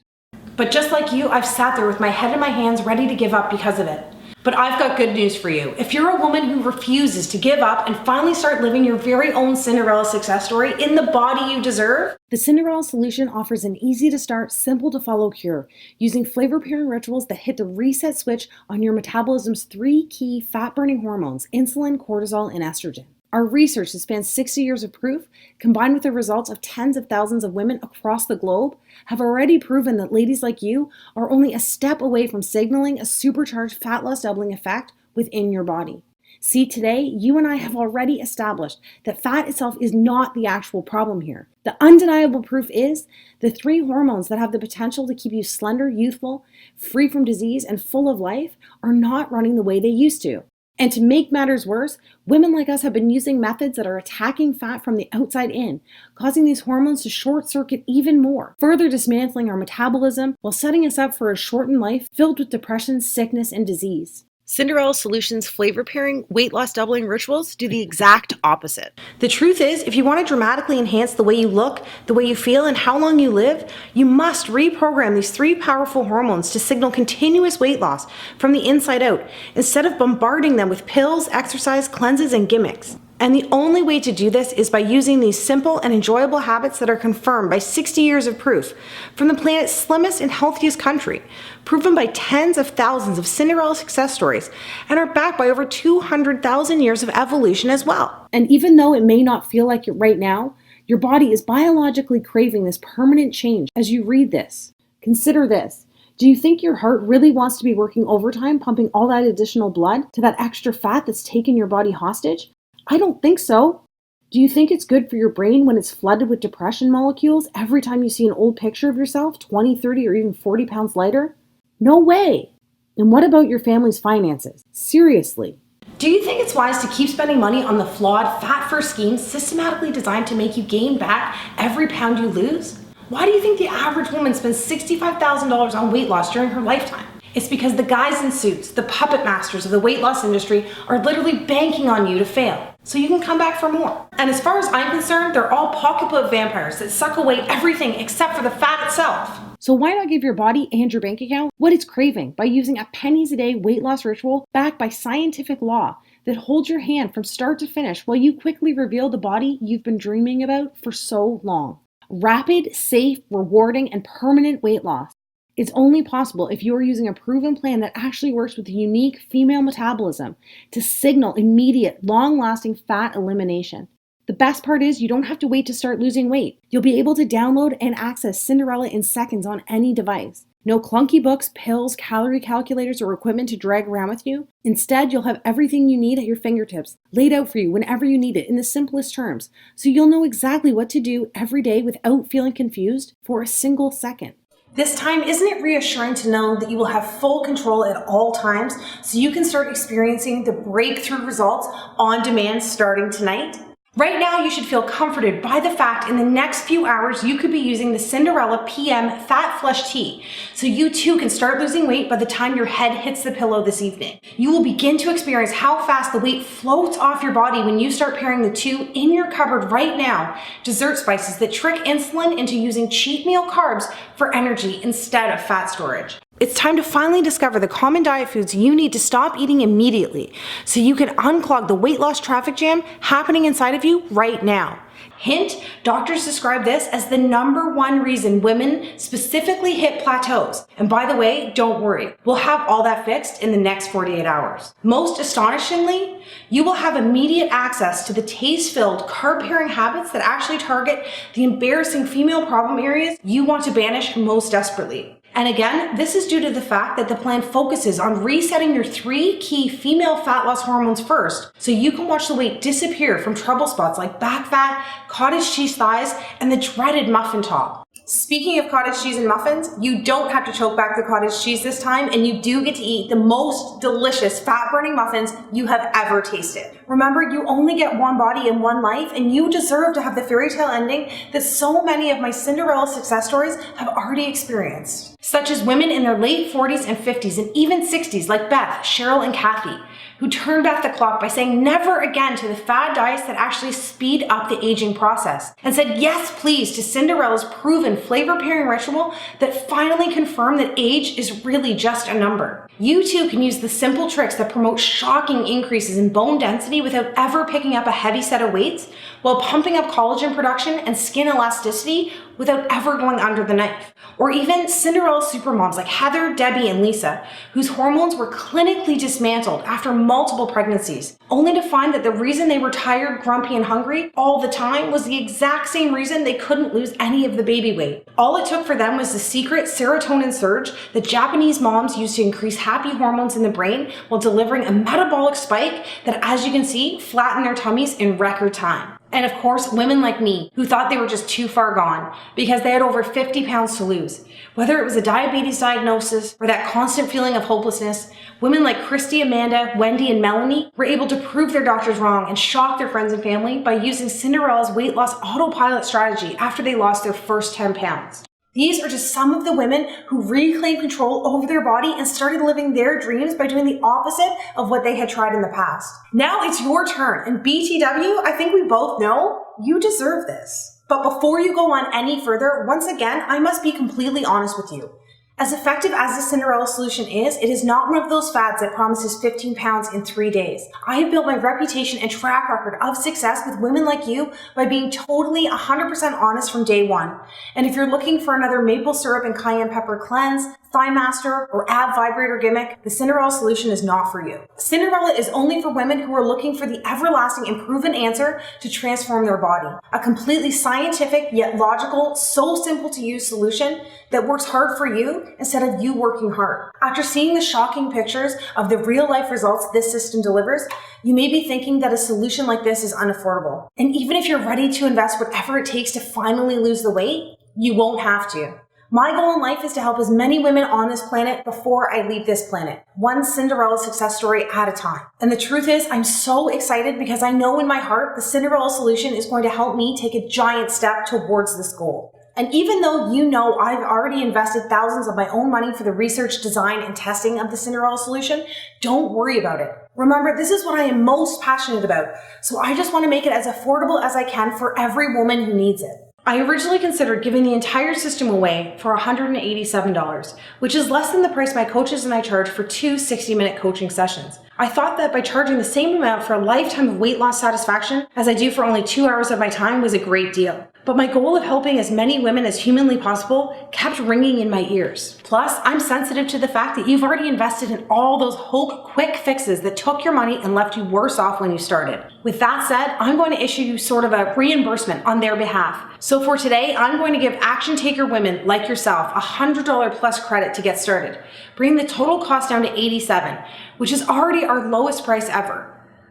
But just like you, I've sat there with my head in my hands ready to give up because of it. But I've got good news for you. If you're a woman who refuses to give up and finally start living your very own Cinderella success story in the body you deserve, the Cinderella Solution offers an easy to start, simple to follow cure using flavor pairing rituals that hit the reset switch on your metabolism's 3 key fat burning hormones, insulin, cortisol, and estrogen. Our research that spans 60 years of proof, combined with the results of tens of thousands of women across the globe, have already proven that ladies like you are only a step away from signaling a supercharged fat loss doubling effect within your body. See, today, you and I have already established that fat itself is not the actual problem here. The undeniable proof is the 3 hormones that have the potential to keep you slender, youthful, free from disease, and full of life are not running the way they used to. And to make matters worse, women like us have been using methods that are attacking fat from the outside in, causing these hormones to short circuit even more, further dismantling our metabolism while setting us up for a shortened life filled with depression, sickness, and disease. Cinderella Solution's flavor pairing, weight loss doubling rituals do the exact opposite. The truth is, if you want to dramatically enhance the way you look, the way you feel, and how long you live, you must reprogram these 3 powerful hormones to signal continuous weight loss from the inside out, instead of bombarding them with pills, exercise, cleanses, and gimmicks. And the only way to do this is by using these simple and enjoyable habits that are confirmed by 60 years of proof from the planet's slimmest and healthiest country, proven by tens of thousands of Cinderella success stories, and are backed by over 200,000 years of evolution as well. And even though it may not feel like it right now, your body is biologically craving this permanent change as you read this. Consider this. Do you think your heart really wants to be working overtime, pumping all that additional blood to that extra fat that's taken your body hostage? I don't think so. Do you think it's good for your brain when it's flooded with depression molecules every time you see an old picture of yourself 20, 30, or even 40 pounds lighter? No way. And what about your family's finances? Seriously. Do you think it's wise to keep spending money on the flawed, fat-first schemes systematically designed to make you gain back every pound you lose? Why do you think the average woman spends $65,000 on weight loss during her lifetime? It's because the guys in suits, the puppet masters of the weight loss industry, are literally banking on you to fail, so you can come back for more. And as far as I'm concerned, they're all pocketbook vampires that suck away everything except for the fat itself. So why not give your body and your bank account what it's craving by using a pennies a day weight loss ritual backed by scientific law that holds your hand from start to finish while you quickly reveal the body you've been dreaming about for so long? Rapid, safe, rewarding, and permanent weight loss. It's only possible if you are using a proven plan that actually works with the unique female metabolism to signal immediate, long-lasting fat elimination. The best part is you don't have to wait to start losing weight. You'll be able to download and access Cinderella in seconds on any device. No clunky books, pills, calorie calculators, or equipment to drag around with you. Instead, you'll have everything you need at your fingertips, laid out for you whenever you need it in the simplest terms, so you'll know exactly what to do every day without feeling confused for a single second. This time, isn't it reassuring to know that you will have full control at all times so you can start experiencing the breakthrough results on demand starting tonight? Right now, you should feel comforted by the fact in the next few hours you could be using the Cinderella PM Fat Flush Tea, so you too can start losing weight by the time your head hits the pillow this evening. You will begin to experience how fast the weight floats off your body when you start pairing the 2 in your cupboard right now, dessert spices that trick insulin into using cheat meal carbs for energy instead of fat storage. It's time to finally discover the common diet foods you need to stop eating immediately so you can unclog the weight loss traffic jam happening inside of you right now. Hint, doctors describe this as the #1 reason women specifically hit plateaus. And by the way, don't worry, we'll have all that fixed in the next 48 hours. Most astonishingly, you will have immediate access to the taste-filled, carb-pairing habits that actually target the embarrassing female problem areas you want to banish most desperately. And again, this is due to the fact that the plan focuses on resetting your 3 key female fat loss hormones first, so you can watch the weight disappear from trouble spots like back fat, cottage cheese thighs, and the dreaded muffin top. Speaking of cottage cheese and muffins, you don't have to choke back the cottage cheese this time, and you do get to eat the most delicious fat-burning muffins you have ever tasted. Remember, you only get one body and one life, and you deserve to have the fairy tale ending that so many of my Cinderella success stories have already experienced, such as women in their late 40s and 50s and even 60s like Beth, Cheryl, and Kathy, who turned back the clock by saying never again to the fad diets that actually speed up the aging process, and said yes please to Cinderella's proven flavor pairing ritual that finally confirmed that age is really just a number. You too can use the simple tricks that promote shocking increases in bone density without ever picking up a heavy set of weights, while pumping up collagen production and skin elasticity without ever going under the knife. Or even Cinderella supermoms like Heather, Debbie, and Lisa, whose hormones were clinically dismantled after multiple pregnancies, only to find that the reason they were tired, grumpy, and hungry all the time was the exact same reason they couldn't lose any of the baby weight. All it took for them was the secret serotonin surge that Japanese moms use to increase happy hormones in the brain while delivering a metabolic spike that, as you can see, flattened their tummies in record time. And of course, women like me who thought they were just too far gone because they had over 50 pounds to lose. Whether it was a diabetes diagnosis or that constant feeling of hopelessness, women like Christy, Amanda, Wendy, and Melanie were able to prove their doctors wrong and shock their friends and family by using Cinderella's weight loss autopilot strategy after they lost their first 10 pounds. These are just some of the women who reclaimed control over their body and started living their dreams by doing the opposite of what they had tried in the past. Now it's your turn, and BTW, I think we both know you deserve this. But before you go on any further, once again, I must be completely honest with you. As effective as the Cinderella Solution is, it is not one of those fads that promises 15 pounds in 3 days. I have built my reputation and track record of success with women like you by being totally 100% honest from day one. And if you're looking for another maple syrup and cayenne pepper cleanse, thigh master, or ab vibrator gimmick, the Cinderella Solution is not for you. Cinderella is only for women who are looking for the everlasting and proven answer to transform their body. A completely scientific yet logical, so simple to use solution that works hard for you instead of you working hard. After seeing the shocking pictures of the real life results this system delivers, you may be thinking that a solution like this is unaffordable. And even if you're ready to invest whatever it takes to finally lose the weight, you won't have to. My goal in life is to help as many women on this planet before I leave this planet, one Cinderella success story at a time. And the truth is, I'm so excited because I know in my heart the Cinderella Solution is going to help me take a giant step towards this goal. And even though you know I've already invested thousands of my own money for the research, design, and testing of the Cinderella Solution, don't worry about it. Remember, this is what I am most passionate about, so I just want to make it as affordable as I can for every woman who needs it. I originally considered giving the entire system away for $187, which is less than the price my coaches and I charge for 2 60-minute coaching sessions. I thought that by charging the same amount for a lifetime of weight loss satisfaction as I do for only 2 hours of my time was a great deal. But my goal of helping as many women as humanly possible kept ringing in my ears. Plus, I'm sensitive to the fact that you've already invested in all those hope quick fixes that took your money and left you worse off when you started. With that said, I'm going to issue you sort of a reimbursement on their behalf. So for today, I'm going to give action taker women like yourself $100 plus credit to get started, bringing the total cost down to $87, which is already our lowest price ever.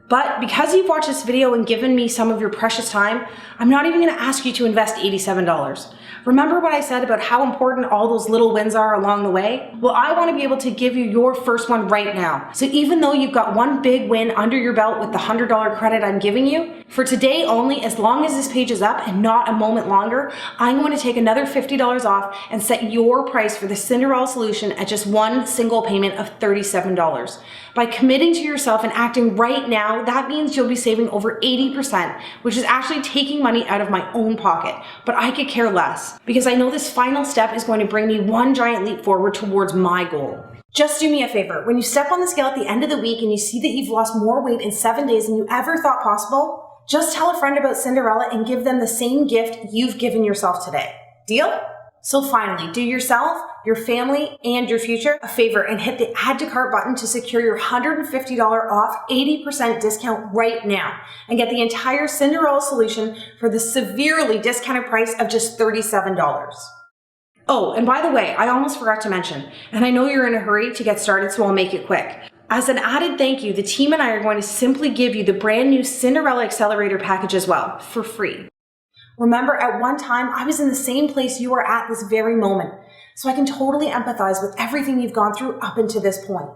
But because you've watched this video and given me some of your precious time, I'm not even going to ask you to invest $87. Remember what I said about how important all those little wins are along the way? Well, I want to be able to give you your first one right now. So even though you've got one big win under your belt with the $100 credit I'm giving you, for today only, as long as this page is up and not a moment longer, I'm going to take another $50 off and set your price for the Cinderella Solution at just one single payment of $37. By committing to yourself and acting right now, that means you'll be saving over 80%, which is actually taking money out of my own pocket. But I could care less, because I know this final step is going to bring me one giant leap forward towards my goal. Just do me a favor. When you step on the scale at the end of the week and you see that you've lost more weight in 7 days than you ever thought possible, just tell a friend about Cinderella and give them the same gift you've given yourself today. Deal? So finally, do yourself, your family, and your future a favor and hit the add to cart button to secure your $150 off 80% discount right now and get the entire Cinderella Solution for the severely discounted price of just $37. Oh, and by the way, I almost forgot to mention, and I know you're in a hurry to get started, so I'll make it quick. As an added thank you, the team and I are going to simply give you the brand new Cinderella Accelerator package as well, for free. Remember, at one time, I was in the same place you are at this very moment, so I can totally empathize with everything you've gone through up until this point.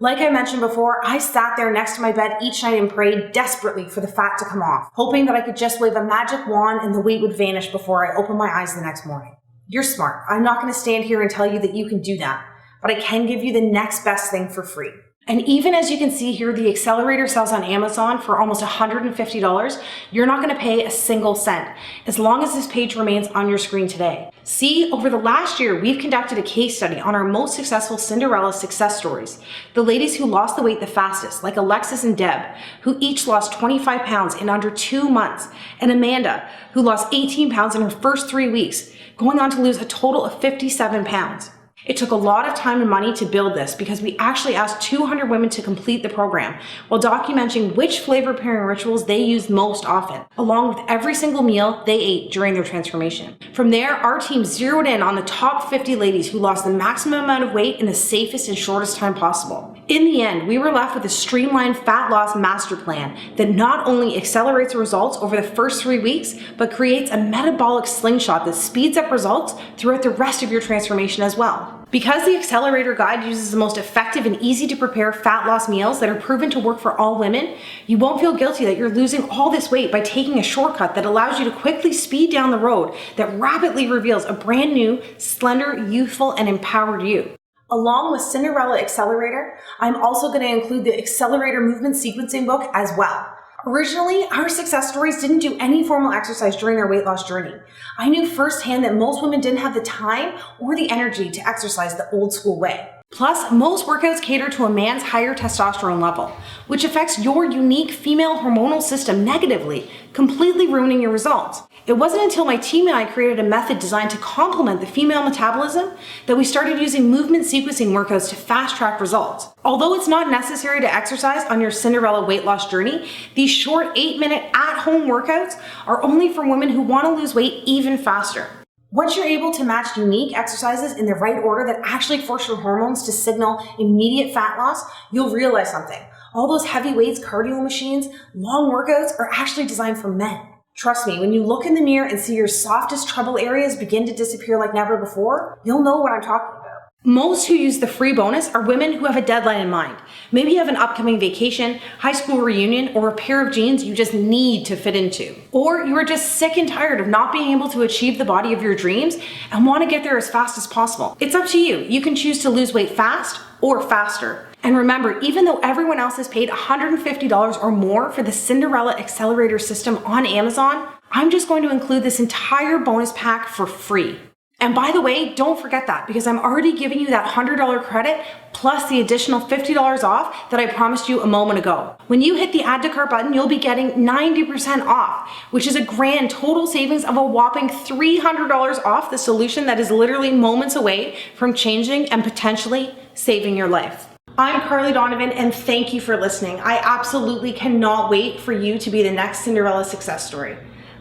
Like I mentioned before, I sat there next to my bed each night and prayed desperately for the fat to come off, hoping that I could just wave a magic wand and the weight would vanish before I opened my eyes the next morning. You're smart. I'm not going to stand here and tell you that you can do that, but I can give you the next best thing for free. And even as you can see here, the accelerator sells on Amazon for almost $150. You're not going to pay a single cent as long as this page remains on your screen today. See, over the last year, we've conducted a case study on our most successful Cinderella success stories. The ladies who lost the weight the fastest, like Alexis and Deb, who each lost 25 pounds in under 2 months, and Amanda, who lost 18 pounds in her first 3 weeks, going on to lose a total of 57 pounds. It took a lot of time and money to build this because we actually asked 200 women to complete the program while documenting which flavor pairing rituals they used most often, along with every single meal they ate during their transformation. From there, our team zeroed in on the top 50 ladies who lost the maximum amount of weight in the safest and shortest time possible. In the end, we were left with a streamlined fat loss master plan that not only accelerates results over the first 3 weeks, but creates a metabolic slingshot that speeds up results throughout the rest of your transformation as well. Because the Accelerator Guide uses the most effective and easy to prepare fat loss meals that are proven to work for all women, you won't feel guilty that you're losing all this weight by taking a shortcut that allows you to quickly speed down the road that rapidly reveals a brand new, slender, youthful, and empowered you. Along with Cinderella Accelerator, I'm also going to include the Accelerator Movement Sequencing book as well. Originally, our success stories didn't do any formal exercise during their weight loss journey. I knew firsthand that most women didn't have the time or the energy to exercise the old school way. Plus, most workouts cater to a man's higher testosterone level, which affects your unique female hormonal system negatively, completely ruining your results. It wasn't until my team and I created a method designed to complement the female metabolism that we started using movement sequencing workouts to fast-track results. Although it's not necessary to exercise on your Cinderella weight loss journey, these short 8-minute at-home workouts are only for women who want to lose weight even faster. Once you're able to match unique exercises in the right order that actually force your hormones to signal immediate fat loss, you'll realize something. All those heavy weights, cardio machines, long workouts are actually designed for men. Trust me, when you look in the mirror and see your softest trouble areas begin to disappear like never before, you'll know what I'm talking about. Most who use the free bonus are women who have a deadline in mind. Maybe you have an upcoming vacation, high school reunion, or a pair of jeans you just need to fit into. Or you are just sick and tired of not being able to achieve the body of your dreams and want to get there as fast as possible. It's up to you. You can choose to lose weight fast or faster. And remember, even though everyone else has paid $150 or more for the Cinderella Accelerator System on Amazon, I'm just going to include this entire bonus pack for free. And by the way, don't forget that because I'm already giving you that $100 credit plus the additional $50 off that I promised you a moment ago. When you hit the add to cart button, you'll be getting 90% off, which is a grand total savings of a whopping $300 off the solution that is literally moments away from changing and potentially saving your life. I'm Carly Donovan and thank you for listening. I absolutely cannot wait for you to be the next Cinderella success story.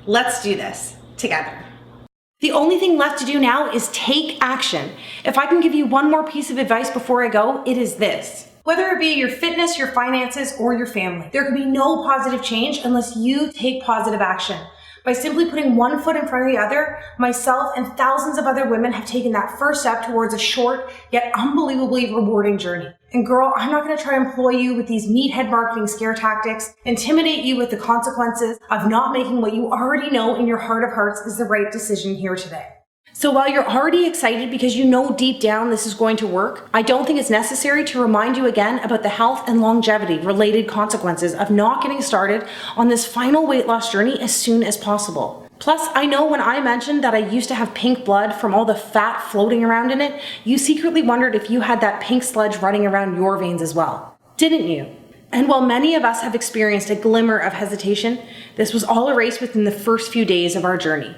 Let's do this together. The only thing left to do now is take action. If I can give you one more piece of advice before I go, it is this. Whether it be your fitness, your finances, or your family, there can be no positive change unless you take positive action. By simply putting one foot in front of the other, myself and thousands of other women have taken that first step towards a short yet unbelievably rewarding journey. And girl, I'm not going to try to employ you with these meathead marketing scare tactics, intimidate you with the consequences of not making what you already know in your heart of hearts is the right decision here today. So while you're already excited because you know deep down this is going to work, I don't think it's necessary to remind you again about the health and longevity related consequences of not getting started on this final weight loss journey as soon as possible. Plus, I know when I mentioned that I used to have pink blood from all the fat floating around in it, you secretly wondered if you had that pink sludge running around your veins as well. Didn't you? And while many of us have experienced a glimmer of hesitation, this was all erased within the first few days of our journey.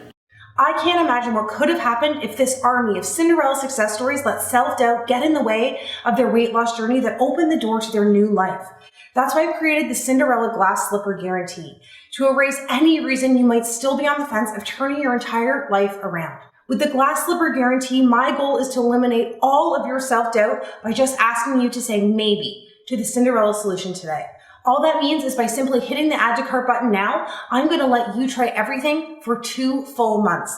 I can't imagine what could have happened if this army of Cinderella success stories let self-doubt get in the way of their weight loss journey that opened the door to their new life. That's why I created the Cinderella Glass Slipper Guarantee, to erase any reason you might still be on the fence of turning your entire life around. With the Glass Slipper Guarantee, my goal is to eliminate all of your self-doubt by just asking you to say maybe to the Cinderella Solution today. All that means is by simply hitting the add to cart button now, I'm going to let you try everything for 2 full months.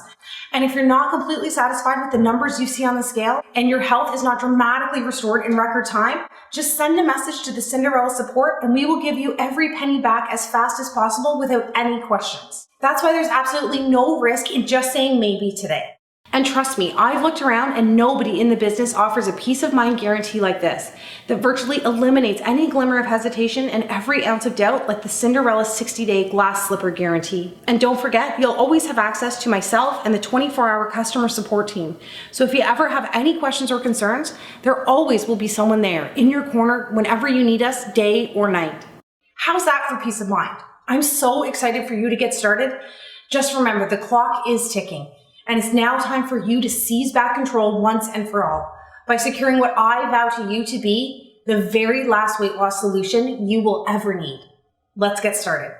And if you're not completely satisfied with the numbers you see on the scale and your health is not dramatically restored in record time, just send a message to the Cinderella support and we will give you every penny back as fast as possible without any questions. That's why there's absolutely no risk in just saying maybe today. And trust me, I've looked around and nobody in the business offers a peace of mind guarantee like this that virtually eliminates any glimmer of hesitation and every ounce of doubt, like the Cinderella 60-day glass slipper guarantee. And don't forget, you'll always have access to myself and the 24-hour customer support team. So if you ever have any questions or concerns, there always will be someone there in your corner whenever you need us, day or night. How's that for peace of mind? I'm so excited for you to get started. Just remember, the clock is ticking. And it's now time for you to seize back control once and for all by securing what I vow to you to be the very last weight loss solution you will ever need. Let's get started.